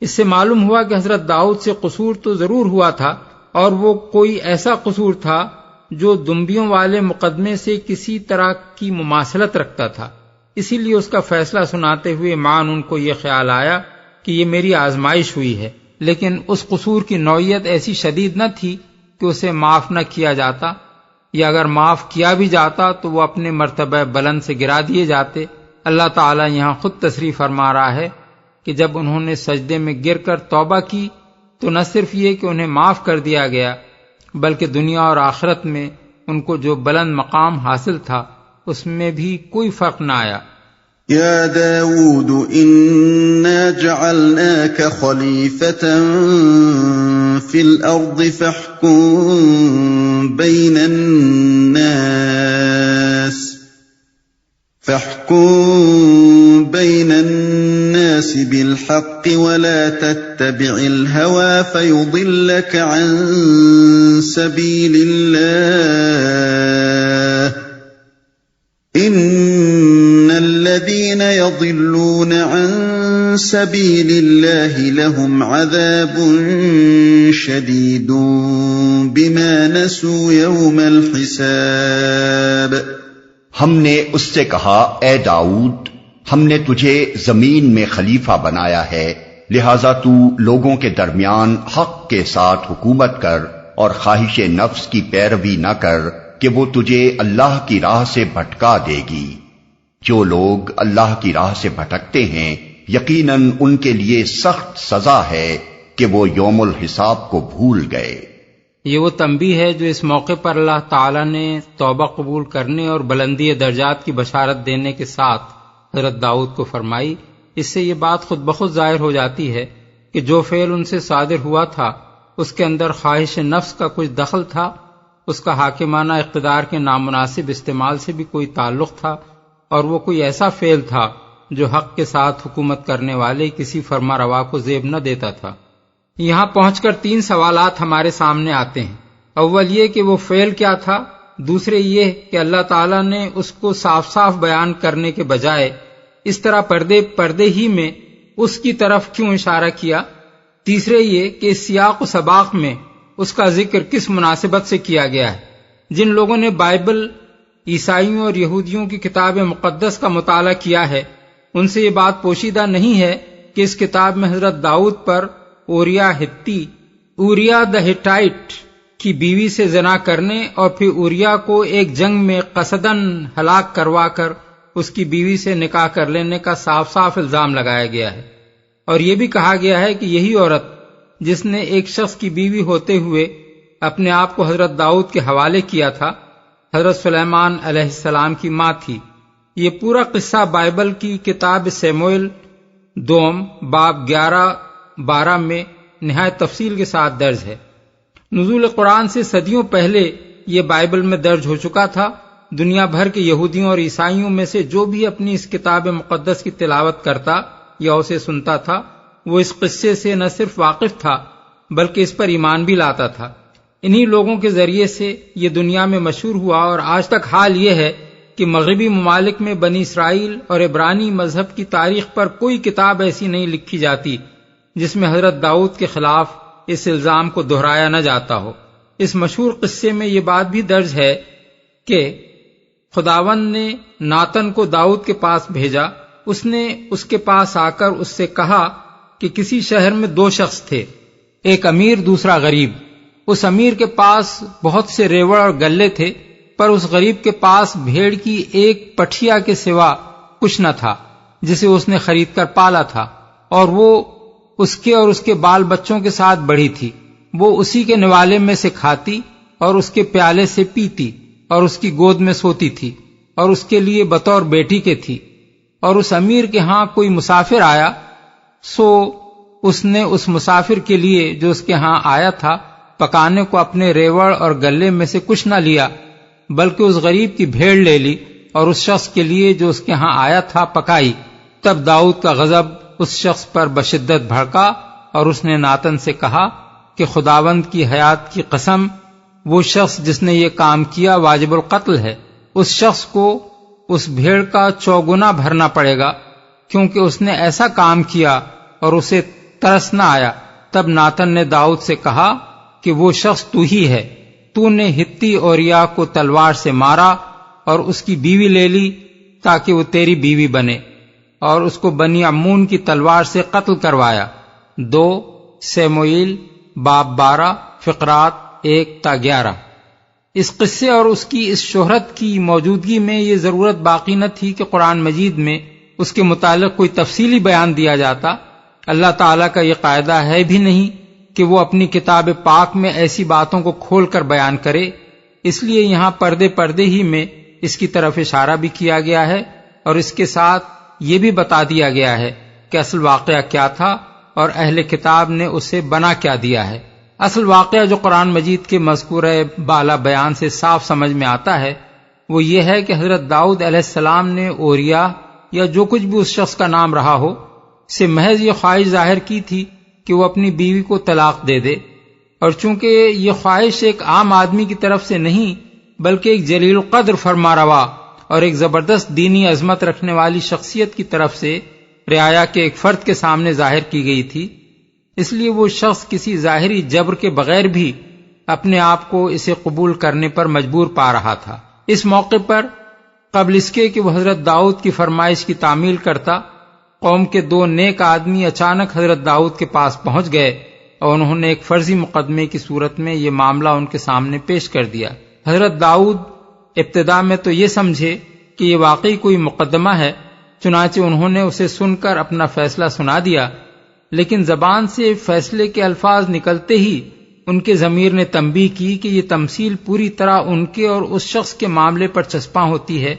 Speaker 2: اس سے معلوم ہوا کہ حضرت داؤد سے قصور تو ضرور ہوا تھا، اور وہ کوئی ایسا قصور تھا جو دنبیوں والے مقدمے سے کسی طرح کی مماثلت رکھتا تھا۔ اسی لیے اس کا فیصلہ سناتے ہوئے مان ان کو یہ خیال آیا کہ یہ میری آزمائش ہوئی ہے، لیکن اس قصور کی نوعیت ایسی شدید نہ تھی کہ اسے معاف نہ کیا جاتا، یا اگر معاف کیا بھی جاتا تو وہ اپنے مرتبہ بلند سے گرا دیے جاتے۔ اللہ تعالیٰ یہاں خود تصریح فرما رہا ہے کہ جب انہوں نے سجدے میں گر کر توبہ کی تو نہ صرف یہ کہ انہیں معاف کر دیا گیا، بلکہ دنیا اور آخرت میں ان کو جو بلند مقام حاصل تھا اس میں بھی کوئی فرق نہ آیا۔
Speaker 3: يا داود إنا جعلناك خليفة في الأرض فاحكم بين الناس بالحق ولا تتبع الهوى فيضلك عن سبيل الله إن الذين والذين يضلون عن سبيل الله لهم عذاب شديد بما نسوا يوم الحساب۔
Speaker 1: ہم نے اس سے کہا اے داؤد، ہم نے تجھے زمین میں خلیفہ بنایا ہے، لہذا تو لوگوں کے درمیان حق کے ساتھ حکومت کر اور خواہش نفس کی پیروی نہ کر کہ وہ تجھے اللہ کی راہ سے بھٹکا دے گی۔ جو لوگ اللہ کی راہ سے بھٹکتے ہیں یقیناً ان کے لیے سخت سزا ہے کہ وہ یوم الحساب کو بھول گئے۔
Speaker 2: یہ وہ تنبیہ ہے جو اس موقع پر اللہ تعالیٰ نے توبہ قبول کرنے اور بلندی درجات کی بشارت دینے کے ساتھ حضرت داؤد کو فرمائی۔ اس سے یہ بات خود بخود ظاہر ہو جاتی ہے کہ جو فعل ان سے صادر ہوا تھا اس کے اندر خواہش نفس کا کچھ دخل تھا، اس کا حاکمانہ اقتدار کے نامناسب استعمال سے بھی کوئی تعلق تھا، اور وہ کوئی ایسا فعل تھا جو حق کے ساتھ حکومت کرنے والے کسی فرما روا کو زیب نہ دیتا تھا۔ یہاں پہنچ کر 3 سوالات ہمارے سامنے آتے ہیں۔ اول یہ کہ وہ فعل کیا تھا، دوسرے یہ کہ اللہ تعالیٰ نے اس کو صاف صاف بیان کرنے کے بجائے اس طرح پردے ہی میں اس کی طرف کیوں اشارہ کیا، تیسرے یہ کہ اس سیاق و سباق میں اس کا ذکر کس مناسبت سے کیا گیا ہے۔ جن لوگوں نے بائبل، عیسائیوں اور یہودیوں کی کتاب مقدس کا مطالعہ کیا ہے ان سے یہ بات پوشیدہ نہیں ہے کہ اس کتاب میں حضرت داؤد پر اوریا دا ہٹائٹ کی بیوی سے زنا کرنے اور پھر اوریا کو ایک جنگ میں قصدن ہلاک کروا کر اس کی بیوی سے نکاح کر لینے کا صاف صاف الزام لگایا گیا ہے، اور یہ بھی کہا گیا ہے کہ یہی عورت جس نے ایک شخص کی بیوی ہوتے ہوئے اپنے آپ کو حضرت داؤد کے حوالے کیا تھا، حضرت سلیمان علیہ السلام کی ماں تھی۔ یہ پورا قصہ بائبل کی کتاب سیموئیل دوم باب 11-12 میں نہایت تفصیل کے ساتھ درج ہے۔ نزول قرآن سے صدیوں پہلے یہ بائبل میں درج ہو چکا تھا۔ دنیا بھر کے یہودیوں اور عیسائیوں میں سے جو بھی اپنی اس کتاب مقدس کی تلاوت کرتا یا اسے سنتا تھا وہ اس قصے سے نہ صرف واقف تھا بلکہ اس پر ایمان بھی لاتا تھا۔ انہی لوگوں کے ذریعے سے یہ دنیا میں مشہور ہوا، اور آج تک حال یہ ہے کہ مغربی ممالک میں بنی اسرائیل اور عبرانی مذہب کی تاریخ پر کوئی کتاب ایسی نہیں لکھی جاتی جس میں حضرت داؤد کے خلاف اس الزام کو دہرایا نہ جاتا ہو۔ اس مشہور قصے میں یہ بات بھی درج ہے کہ خداوند نے ناتن کو داؤد کے پاس بھیجا۔ اس نے اس کے پاس آ کر اس سے کہا کہ کسی شہر میں 2 شخص تھے، ایک امیر دوسرا غریب۔ اس امیر کے پاس بہت سے ریوڑ اور گلے تھے، پر اس غریب کے پاس بھیڑ کی ایک پٹھیا کے سوا کچھ نہ تھا جسے اس نے خرید کر پالا تھا، اور وہ اس کے اور اس کے بال بچوں کے ساتھ بڑھی تھی۔ وہ اسی کے نوالے میں سے کھاتی اور اس کے پیالے سے پیتی اور اس کی گود میں سوتی تھی، اور اس کے لیے بطور بیٹی کے تھی۔ اور اس امیر کے ہاں کوئی مسافر آیا، سو اس نے اس مسافر کے لیے جو اس کے ہاں آیا تھا پکانے کو اپنے ریوڑ اور گلے میں سے کچھ نہ لیا، بلکہ اس غریب کی بھیڑ لے لی اور اس شخص کے لیے جو اس کے ہاں آیا تھا پکائی۔ تب داؤد کا غضب اس شخص پر بشدت بھڑکا، اور اس نے ناتن سے کہا کہ خداوند کی حیات کی قسم، وہ شخص جس نے یہ کام کیا واجب القتل ہے۔ اس شخص کو اس بھیڑ کا 4 گنا بھرنا پڑے گا، کیونکہ اس نے ایسا کام کیا اور اسے ترس نہ آیا۔ تب ناتن نے داؤد سے کہا کہ وہ شخص تو ہی ہے، تو نے ہتی اوریا کو تلوار سے مارا اور اس کی بیوی لے لی تاکہ وہ تیری بیوی بنے، اور اس کو بنی عمون کی تلوار سے قتل کروایا۔ 2 سیموئیل باب 12 فقرات 1-11۔ اس قصے اور اس کی اس شہرت کی موجودگی میں یہ ضرورت باقی نہ تھی کہ قرآن مجید میں اس کے متعلق کوئی تفصیلی بیان دیا جاتا۔ اللہ تعالیٰ کا یہ قاعدہ ہے بھی نہیں کہ وہ اپنی کتاب پاک میں ایسی باتوں کو کھول کر بیان کرے، اس لیے یہاں پردے ہی میں اس کی طرف اشارہ بھی کیا گیا ہے، اور اس کے ساتھ یہ بھی بتا دیا گیا ہے کہ اصل واقعہ کیا تھا اور اہل کتاب نے اسے بنا کیا دیا ہے۔ اصل واقعہ جو قرآن مجید کے مذکورہ بالا بیان سے صاف سمجھ میں آتا ہے وہ یہ ہے کہ حضرت داؤد علیہ السلام نے اوریا یا جو کچھ بھی اس شخص کا نام رہا ہو سے محض یہ خواہش ظاہر کی تھی کہ وہ اپنی بیوی کو طلاق دے دے، اور چونکہ یہ خواہش ایک عام آدمی کی طرف سے نہیں بلکہ ایک جلیل القدر فرماروا اور ایک زبردست دینی عظمت رکھنے والی شخصیت کی طرف سے رعایا کے ایک فرد کے سامنے ظاہر کی گئی تھی، اس لیے وہ شخص کسی ظاہری جبر کے بغیر بھی اپنے آپ کو اسے قبول کرنے پر مجبور پا رہا تھا۔ اس موقع پر قبل اس کے کہ وہ حضرت داؤد کی فرمائش کی تعمیل کرتا، قوم کے دو نیک آدمی اچانک حضرت داؤد کے پاس پہنچ گئے اور انہوں نے ایک فرضی مقدمے کی صورت میں یہ معاملہ ان کے سامنے پیش کر دیا۔ حضرت داؤد ابتدا میں تو یہ سمجھے کہ یہ واقعی کوئی مقدمہ ہے، چنانچہ انہوں نے اسے سن کر اپنا فیصلہ سنا دیا، لیکن زبان سے فیصلے کے الفاظ نکلتے ہی ان کے ضمیر نے تنبیہ کی کہ یہ تمثیل پوری طرح ان کے اور اس شخص کے معاملے پر چسپاں ہوتی ہے،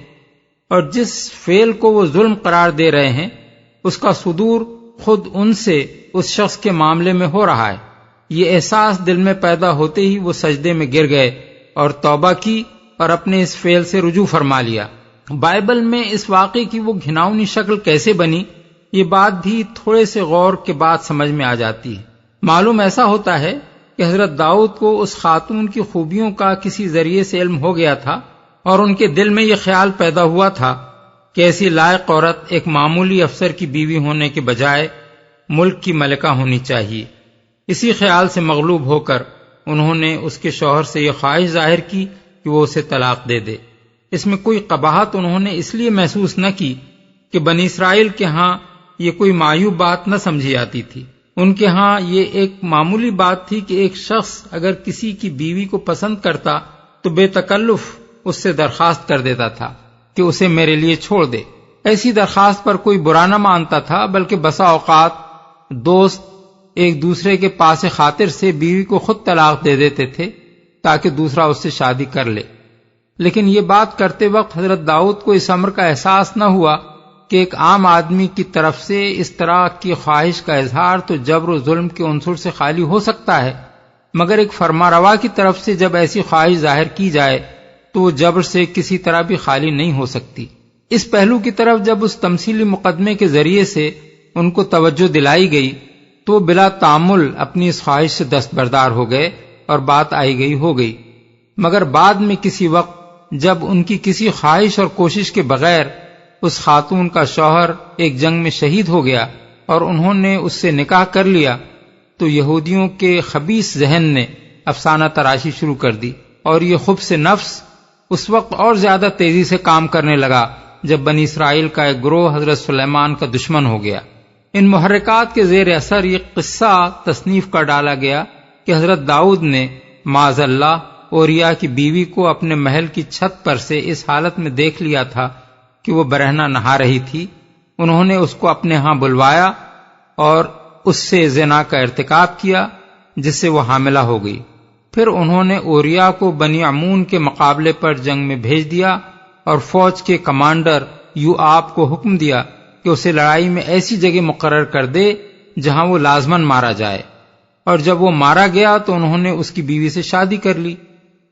Speaker 2: اور جس فعل کو وہ ظلم قرار دے رہے ہیں اس کا صدور خود ان سے اس شخص کے معاملے میں ہو رہا ہے۔ یہ احساس دل میں پیدا ہوتے ہی وہ سجدے میں گر گئے اور توبہ کی اور اپنے اس فعل سے رجوع فرما لیا۔ بائبل میں اس واقعے کی وہ گھناؤنی شکل کیسے بنی، یہ بات بھی تھوڑے سے غور کے بعد سمجھ میں آ جاتی ہے۔ معلوم ایسا ہوتا ہے کہ حضرت داؤد کو اس خاتون کی خوبیوں کا کسی ذریعے سے علم ہو گیا تھا، اور ان کے دل میں یہ خیال پیدا ہوا تھا کہ ایسی لائق عورت ایک معمولی افسر کی بیوی ہونے کے بجائے ملک کی ملکہ ہونی چاہیے۔ اسی خیال سے مغلوب ہو کر انہوں نے اس کے شوہر سے یہ خواہش ظاہر کی کہ وہ اسے طلاق دے دے۔ اس میں کوئی قباحت انہوں نے اس لیے محسوس نہ کی کہ بنی اسرائیل کے ہاں یہ کوئی معیوب بات نہ سمجھی جاتی تھی۔ ان کے ہاں یہ ایک معمولی بات تھی کہ ایک شخص اگر کسی کی بیوی کو پسند کرتا تو بے تکلف اس سے درخواست کر دیتا تھا کہ اسے میرے لیے چھوڑ دے۔ ایسی درخواست پر کوئی برا نہ مانتا تھا، بلکہ بسا اوقات دوست ایک دوسرے کے پاس خاطر سے بیوی کو خود طلاق دے دیتے تھے تاکہ دوسرا اس سے شادی کر لے۔ لیکن یہ بات کرتے وقت حضرت داؤد کو اس امر کا احساس نہ ہوا کہ ایک عام آدمی کی طرف سے اس طرح کی خواہش کا اظہار تو جبر و ظلم کے عنصر سے خالی ہو سکتا ہے، مگر ایک فرمانروا کی طرف سے جب ایسی خواہش ظاہر کی جائے تو وہ جبر سے کسی طرح بھی خالی نہیں ہو سکتی۔ اس پہلو کی طرف جب اس تمثیلی مقدمے کے ذریعے سے ان کو توجہ دلائی گئی تو وہ بلا تعامل اپنی اس خواہش سے دستبردار ہو گئے اور بات آئی گئی ہو گئی، مگر بعد میں کسی وقت جب ان کی کسی خواہش اور کوشش کے بغیر اس خاتون کا شوہر ایک جنگ میں شہید ہو گیا اور انہوں نے اس سے نکاح کر لیا تو یہودیوں کے خبیث ذہن نے افسانہ تراشی شروع کر دی، اور یہ خبث نفس اس وقت اور زیادہ تیزی سے کام کرنے لگا جب بنی اسرائیل کا ایک گروہ حضرت سلیمان کا دشمن ہو گیا۔ ان محرکات کے زیر اثر یہ قصہ تصنیف کر ڈالا گیا کہ حضرت داؤد نے معاذ اللہ اوریا کی بیوی کو اپنے محل کی چھت پر سے اس حالت میں دیکھ لیا تھا کہ وہ برہنہ نہا رہی تھی۔ انہوں نے اس کو اپنے ہاں بلوایا اور اس سے زنا کا ارتکاب کیا جس سے وہ حاملہ ہو گئی۔ پھر انہوں نے اوریا کو بنی عمون کے مقابلے پر جنگ میں بھیج دیا اور فوج کے کمانڈر یوآب کو حکم دیا کہ اسے لڑائی میں ایسی جگہ مقرر کر دے جہاں وہ لازماً مارا جائے، اور جب وہ مارا گیا تو انہوں نے اس کی بیوی سے شادی کر لی،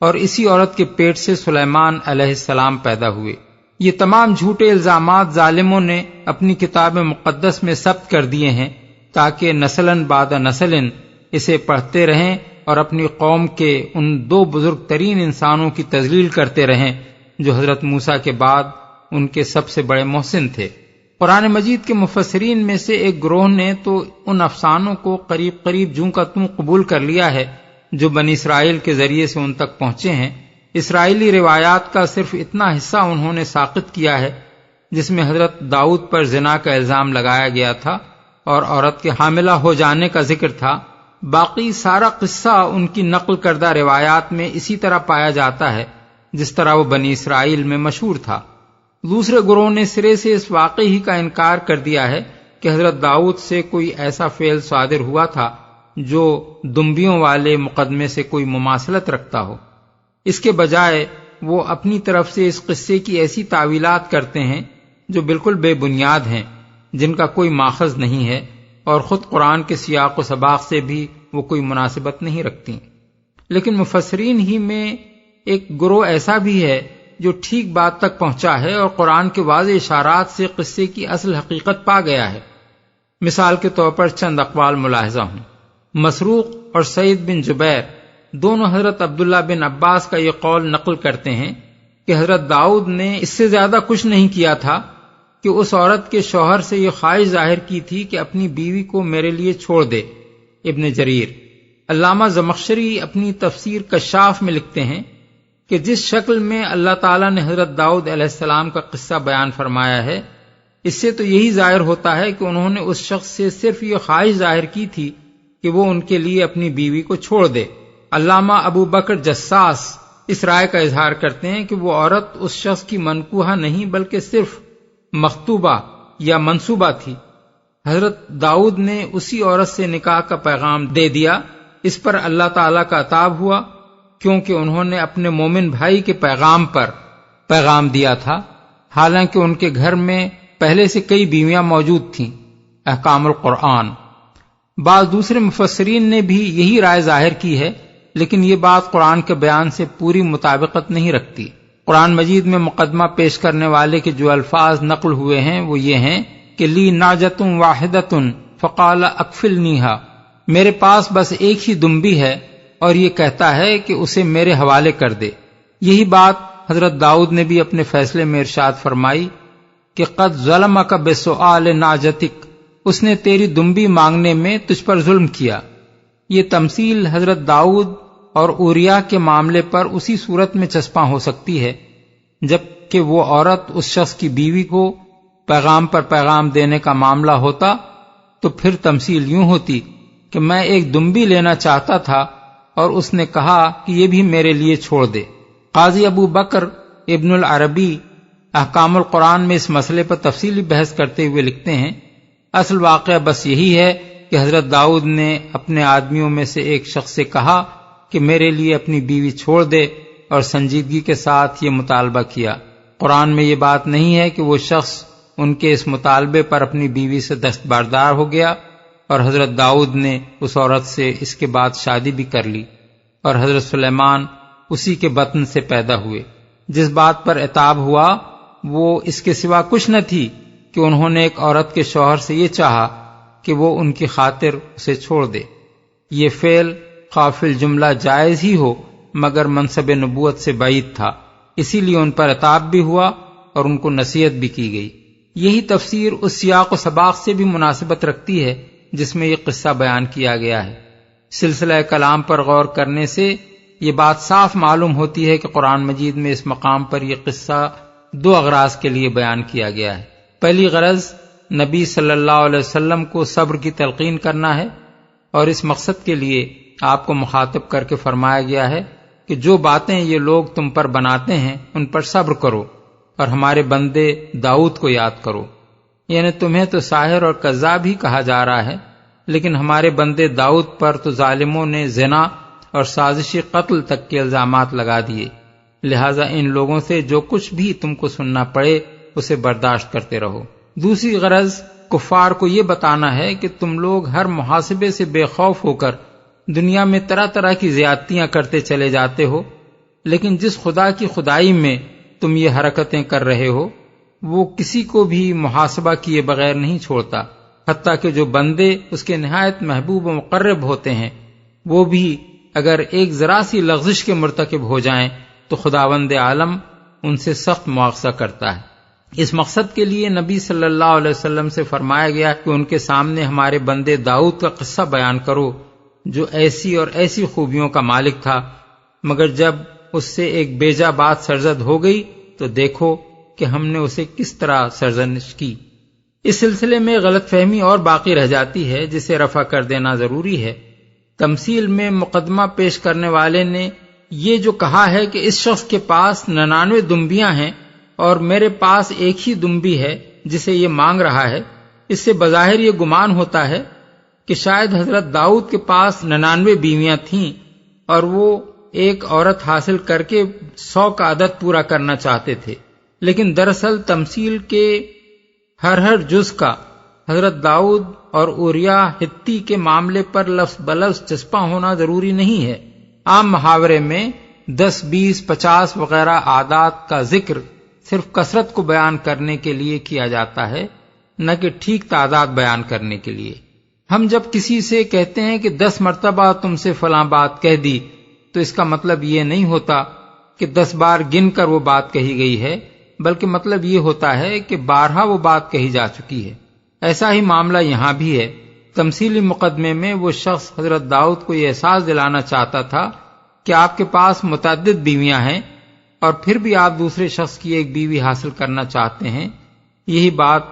Speaker 2: اور اسی عورت کے پیٹ سے سلیمان علیہ السلام پیدا ہوئے۔ یہ تمام جھوٹے الزامات ظالموں نے اپنی کتاب مقدس میں ثبت کر دیے ہیں تاکہ نسلاً بعد نسلاً اسے پڑھتے رہیں اور اپنی قوم کے ان دو بزرگ ترین انسانوں کی تذلیل کرتے رہیں جو حضرت موسیٰ کے بعد ان کے سب سے بڑے محسن تھے۔ قرآن مجید کے مفسرین میں سے ایک گروہ نے تو ان افسانوں کو قریب قریب جوں کا توں قبول کر لیا ہے جو بنی اسرائیل کے ذریعے سے ان تک پہنچے ہیں۔ اسرائیلی روایات کا صرف اتنا حصہ انہوں نے ساقط کیا ہے جس میں حضرت داؤد پر زنا کا الزام لگایا گیا تھا اور عورت کے حاملہ ہو جانے کا ذکر تھا۔ باقی سارا قصہ ان کی نقل کردہ روایات میں اسی طرح پایا جاتا ہے جس طرح وہ بنی اسرائیل میں مشہور تھا۔ دوسرے گروہ نے سرے سے اس واقعے ہی کا انکار کر دیا ہے کہ حضرت داؤد سے کوئی ایسا فعل صادر ہوا تھا جو دمبیوں والے مقدمے سے کوئی مماثلت رکھتا ہو۔ اس کے بجائے وہ اپنی طرف سے اس قصے کی ایسی تعویلات کرتے ہیں جو بالکل بے بنیاد ہیں، جن کا کوئی ماخذ نہیں ہے، اور خود قرآن کے سیاق و سباق سے بھی وہ کوئی مناسبت نہیں رکھتی۔ لیکن مفسرین ہی میں ایک گروہ ایسا بھی ہے جو ٹھیک بات تک پہنچا ہے اور قرآن کے واضح اشارات سے قصے کی اصل حقیقت پا گیا ہے۔ مثال کے طور پر چند اقوال ملاحظہ ہوں۔ مسروق اور سعید بن جبیر دونوں حضرت عبداللہ بن عباس کا یہ قول نقل کرتے ہیں کہ حضرت داؤد نے اس سے زیادہ کچھ نہیں کیا تھا کہ اس عورت کے شوہر سے یہ خواہش ظاہر کی تھی کہ اپنی بیوی کو میرے لیے چھوڑ دے۔ ابن جریر۔ علامہ زمخشری اپنی تفسیر کشاف میں لکھتے ہیں کہ جس شکل میں اللہ تعالیٰ نے حضرت داؤد علیہ السلام کا قصہ بیان فرمایا ہے، اس سے تو یہی ظاہر ہوتا ہے کہ انہوں نے اس شخص سے صرف یہ خواہش ظاہر کی تھی کہ وہ ان کے لیے اپنی بیوی کو چھوڑ دے۔ علامہ ابو بکر جساس اس رائے کا اظہار کرتے ہیں کہ وہ عورت اس شخص کی منکوحہ نہیں بلکہ صرف مخطوبہ یا منصوبہ تھی۔ حضرت داؤد نے اسی عورت سے نکاح کا پیغام دے دیا۔ اس پر اللہ تعالیٰ کا عتاب ہوا کیونکہ انہوں نے اپنے مومن بھائی کے پیغام پر پیغام دیا تھا، حالانکہ ان کے گھر میں پہلے سے کئی بیویاں موجود تھیں۔ احکام القرآن۔ بعض دوسرے مفسرین نے بھی یہی رائے ظاہر کی ہے، لیکن یہ بات قرآن کے بیان سے پوری مطابقت نہیں رکھتی۔ قرآن مجید میں مقدمہ پیش کرنے والے کے جو الفاظ نقل ہوئے ہیں وہ یہ ہیں کہ لی ناجتٌ واحدۃ فقال اکفلنیھا، میرے پاس بس ایک ہی دمبی ہے اور یہ کہتا ہے کہ اسے میرے حوالے کر دے۔ یہی بات حضرت داؤد نے بھی اپنے فیصلے میں ارشاد فرمائی کہ قد ظلمک بسؤال ناجتک، اس نے تیری دمبی مانگنے میں تجھ پر ظلم کیا۔ یہ تمثیل حضرت داؤد اور اوریا کے معاملے پر اسی صورت میں چسپاں ہو سکتی ہے جبکہ وہ عورت اس شخص کی بیوی کو پیغام پر پیغام دینے کا معاملہ ہوتا تو پھر تمثیل یوں ہوتی کہ میں ایک دمبی لینا چاہتا تھا اور اس نے کہا کہ یہ بھی میرے لیے چھوڑ دے۔ قاضی ابو بکر ابن العربی احکام القرآن میں اس مسئلے پر تفصیلی بحث کرتے ہوئے لکھتے ہیں، اصل واقعہ بس یہی ہے کہ حضرت داؤد نے اپنے آدمیوں میں سے ایک شخص سے کہا کہ میرے لیے اپنی بیوی چھوڑ دے اور سنجیدگی کے ساتھ یہ مطالبہ کیا۔ قرآن میں یہ بات نہیں ہے کہ وہ شخص ان کے اس مطالبے پر اپنی بیوی سے دستبردار ہو گیا اور حضرت داؤد نے اس عورت سے اس کے بعد شادی بھی کر لی اور حضرت سلیمان اسی کے بطن سے پیدا ہوئے۔ جس بات پر عتاب ہوا وہ اس کے سوا کچھ نہ تھی کہ انہوں نے ایک عورت کے شوہر سے یہ چاہا کہ وہ ان کی خاطر اسے چھوڑ دے۔ یہ فعل قافل جملہ جائز ہی ہو مگر منصب نبوت سے بعید تھا، اسی لیے ان پر عتاب بھی ہوا اور ان کو نصیحت بھی کی گئی۔ یہی تفسیر اس سیاق و سباق سے بھی مناسبت رکھتی ہے جس میں یہ قصہ بیان کیا گیا ہے۔ سلسلہ کلام پر غور کرنے سے یہ بات صاف معلوم ہوتی ہے کہ قرآن مجید میں اس مقام پر یہ قصہ دو اغراض کے لیے بیان کیا گیا ہے۔ پہلی غرض نبی صلی اللہ علیہ وسلم کو صبر کی تلقین کرنا ہے، اور اس مقصد کے لیے آپ کو مخاطب کر کے فرمایا گیا ہے کہ جو باتیں یہ لوگ تم پر بناتے ہیں ان پر صبر کرو اور ہمارے بندے داؤد کو یاد کرو۔ یعنی تمہیں تو ساحر اور کذاب ہی کہا جا رہا ہے، لیکن ہمارے بندے داؤد پر تو ظالموں نے زنا اور سازشی قتل تک کے الزامات لگا دیے، لہذا ان لوگوں سے جو کچھ بھی تم کو سننا پڑے اسے برداشت کرتے رہو۔ دوسری غرض کفار کو یہ بتانا ہے کہ تم لوگ ہر محاسبے سے بے خوف ہو کر دنیا میں طرح طرح کی زیادتیاں کرتے چلے جاتے ہو، لیکن جس خدا کی خدائی میں تم یہ حرکتیں کر رہے ہو وہ کسی کو بھی محاسبہ کیے بغیر نہیں چھوڑتا، حتیٰ کہ جو بندے اس کے نہایت محبوب و مقرب ہوتے ہیں وہ بھی اگر ایک ذرا سی لغزش کے مرتکب ہو جائیں تو خداوند عالم ان سے سخت مواخذہ کرتا ہے۔ اس مقصد کے لیے نبی صلی اللہ علیہ وسلم سے فرمایا گیا کہ ان کے سامنے ہمارے بندے داؤد کا قصہ بیان کرو جو ایسی اور ایسی خوبیوں کا مالک تھا، مگر جب اس سے ایک بیجا بات سرزد ہو گئی تو دیکھو کہ ہم نے اسے کس طرح سرزنش کی۔ اس سلسلے میں غلط فہمی اور باقی رہ جاتی ہے جسے رفع کر دینا ضروری ہے۔ تمثیل میں مقدمہ پیش کرنے والے نے یہ جو کہا ہے کہ اس شخص کے پاس 99 دمبیاں ہیں اور میرے پاس ایک ہی دمبی ہے جسے یہ مانگ رہا ہے، اس سے بظاہر یہ گمان ہوتا ہے کہ شاید حضرت داؤد کے پاس 99 بیویاں تھیں اور وہ ایک عورت حاصل کر کے 100 کا عدد پورا کرنا چاہتے تھے، لیکن دراصل تمثیل کے ہر جز کا حضرت داؤد اور اوریا ہتی کے معاملے پر لفظ بلفظ چسپاں ہونا ضروری نہیں ہے۔ عام محاورے میں 10، 20، 50 وغیرہ اعداد کا ذکر صرف کثرت کو بیان کرنے کے لیے کیا جاتا ہے، نہ کہ ٹھیک تعداد بیان کرنے کے لیے۔ ہم جب کسی سے کہتے ہیں کہ 10 مرتبہ تم سے فلاں بات کہہ دی تو اس کا مطلب یہ نہیں ہوتا کہ 10 بار گن کر وہ بات کہی گئی ہے، بلکہ مطلب یہ ہوتا ہے کہ بارہا وہ بات کہی جا چکی ہے۔ ایسا ہی معاملہ یہاں بھی ہے۔ تمثیلی مقدمے میں وہ شخص حضرت داؤد کو یہ احساس دلانا چاہتا تھا کہ آپ کے پاس متعدد بیویاں ہیں اور پھر بھی آپ دوسرے شخص کی ایک بیوی حاصل کرنا چاہتے ہیں۔ یہی بات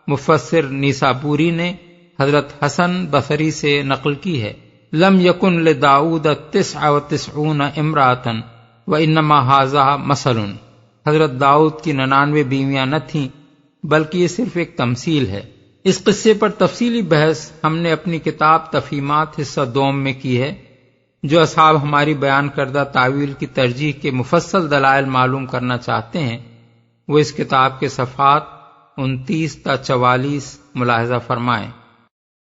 Speaker 2: مفسر نیسابوری نے حضرت حسن بصری سے نقل کی ہے۔ لم یکن لداؤد 99 امرأۃ وانما ھذا مثل۔ حضرت داؤد کی 99 بیویاں نہ تھیں، بلکہ یہ صرف ایک تمثیل ہے۔ اس قصے پر تفصیلی بحث ہم نے اپنی کتاب تفہیمات حصہ دوم میں کی ہے۔ جو اصحاب ہماری بیان کردہ تعویل کی ترجیح کے مفصل دلائل معلوم کرنا چاہتے ہیں، وہ اس کتاب کے صفحات 29 تا 44 ملاحظہ فرمائیں۔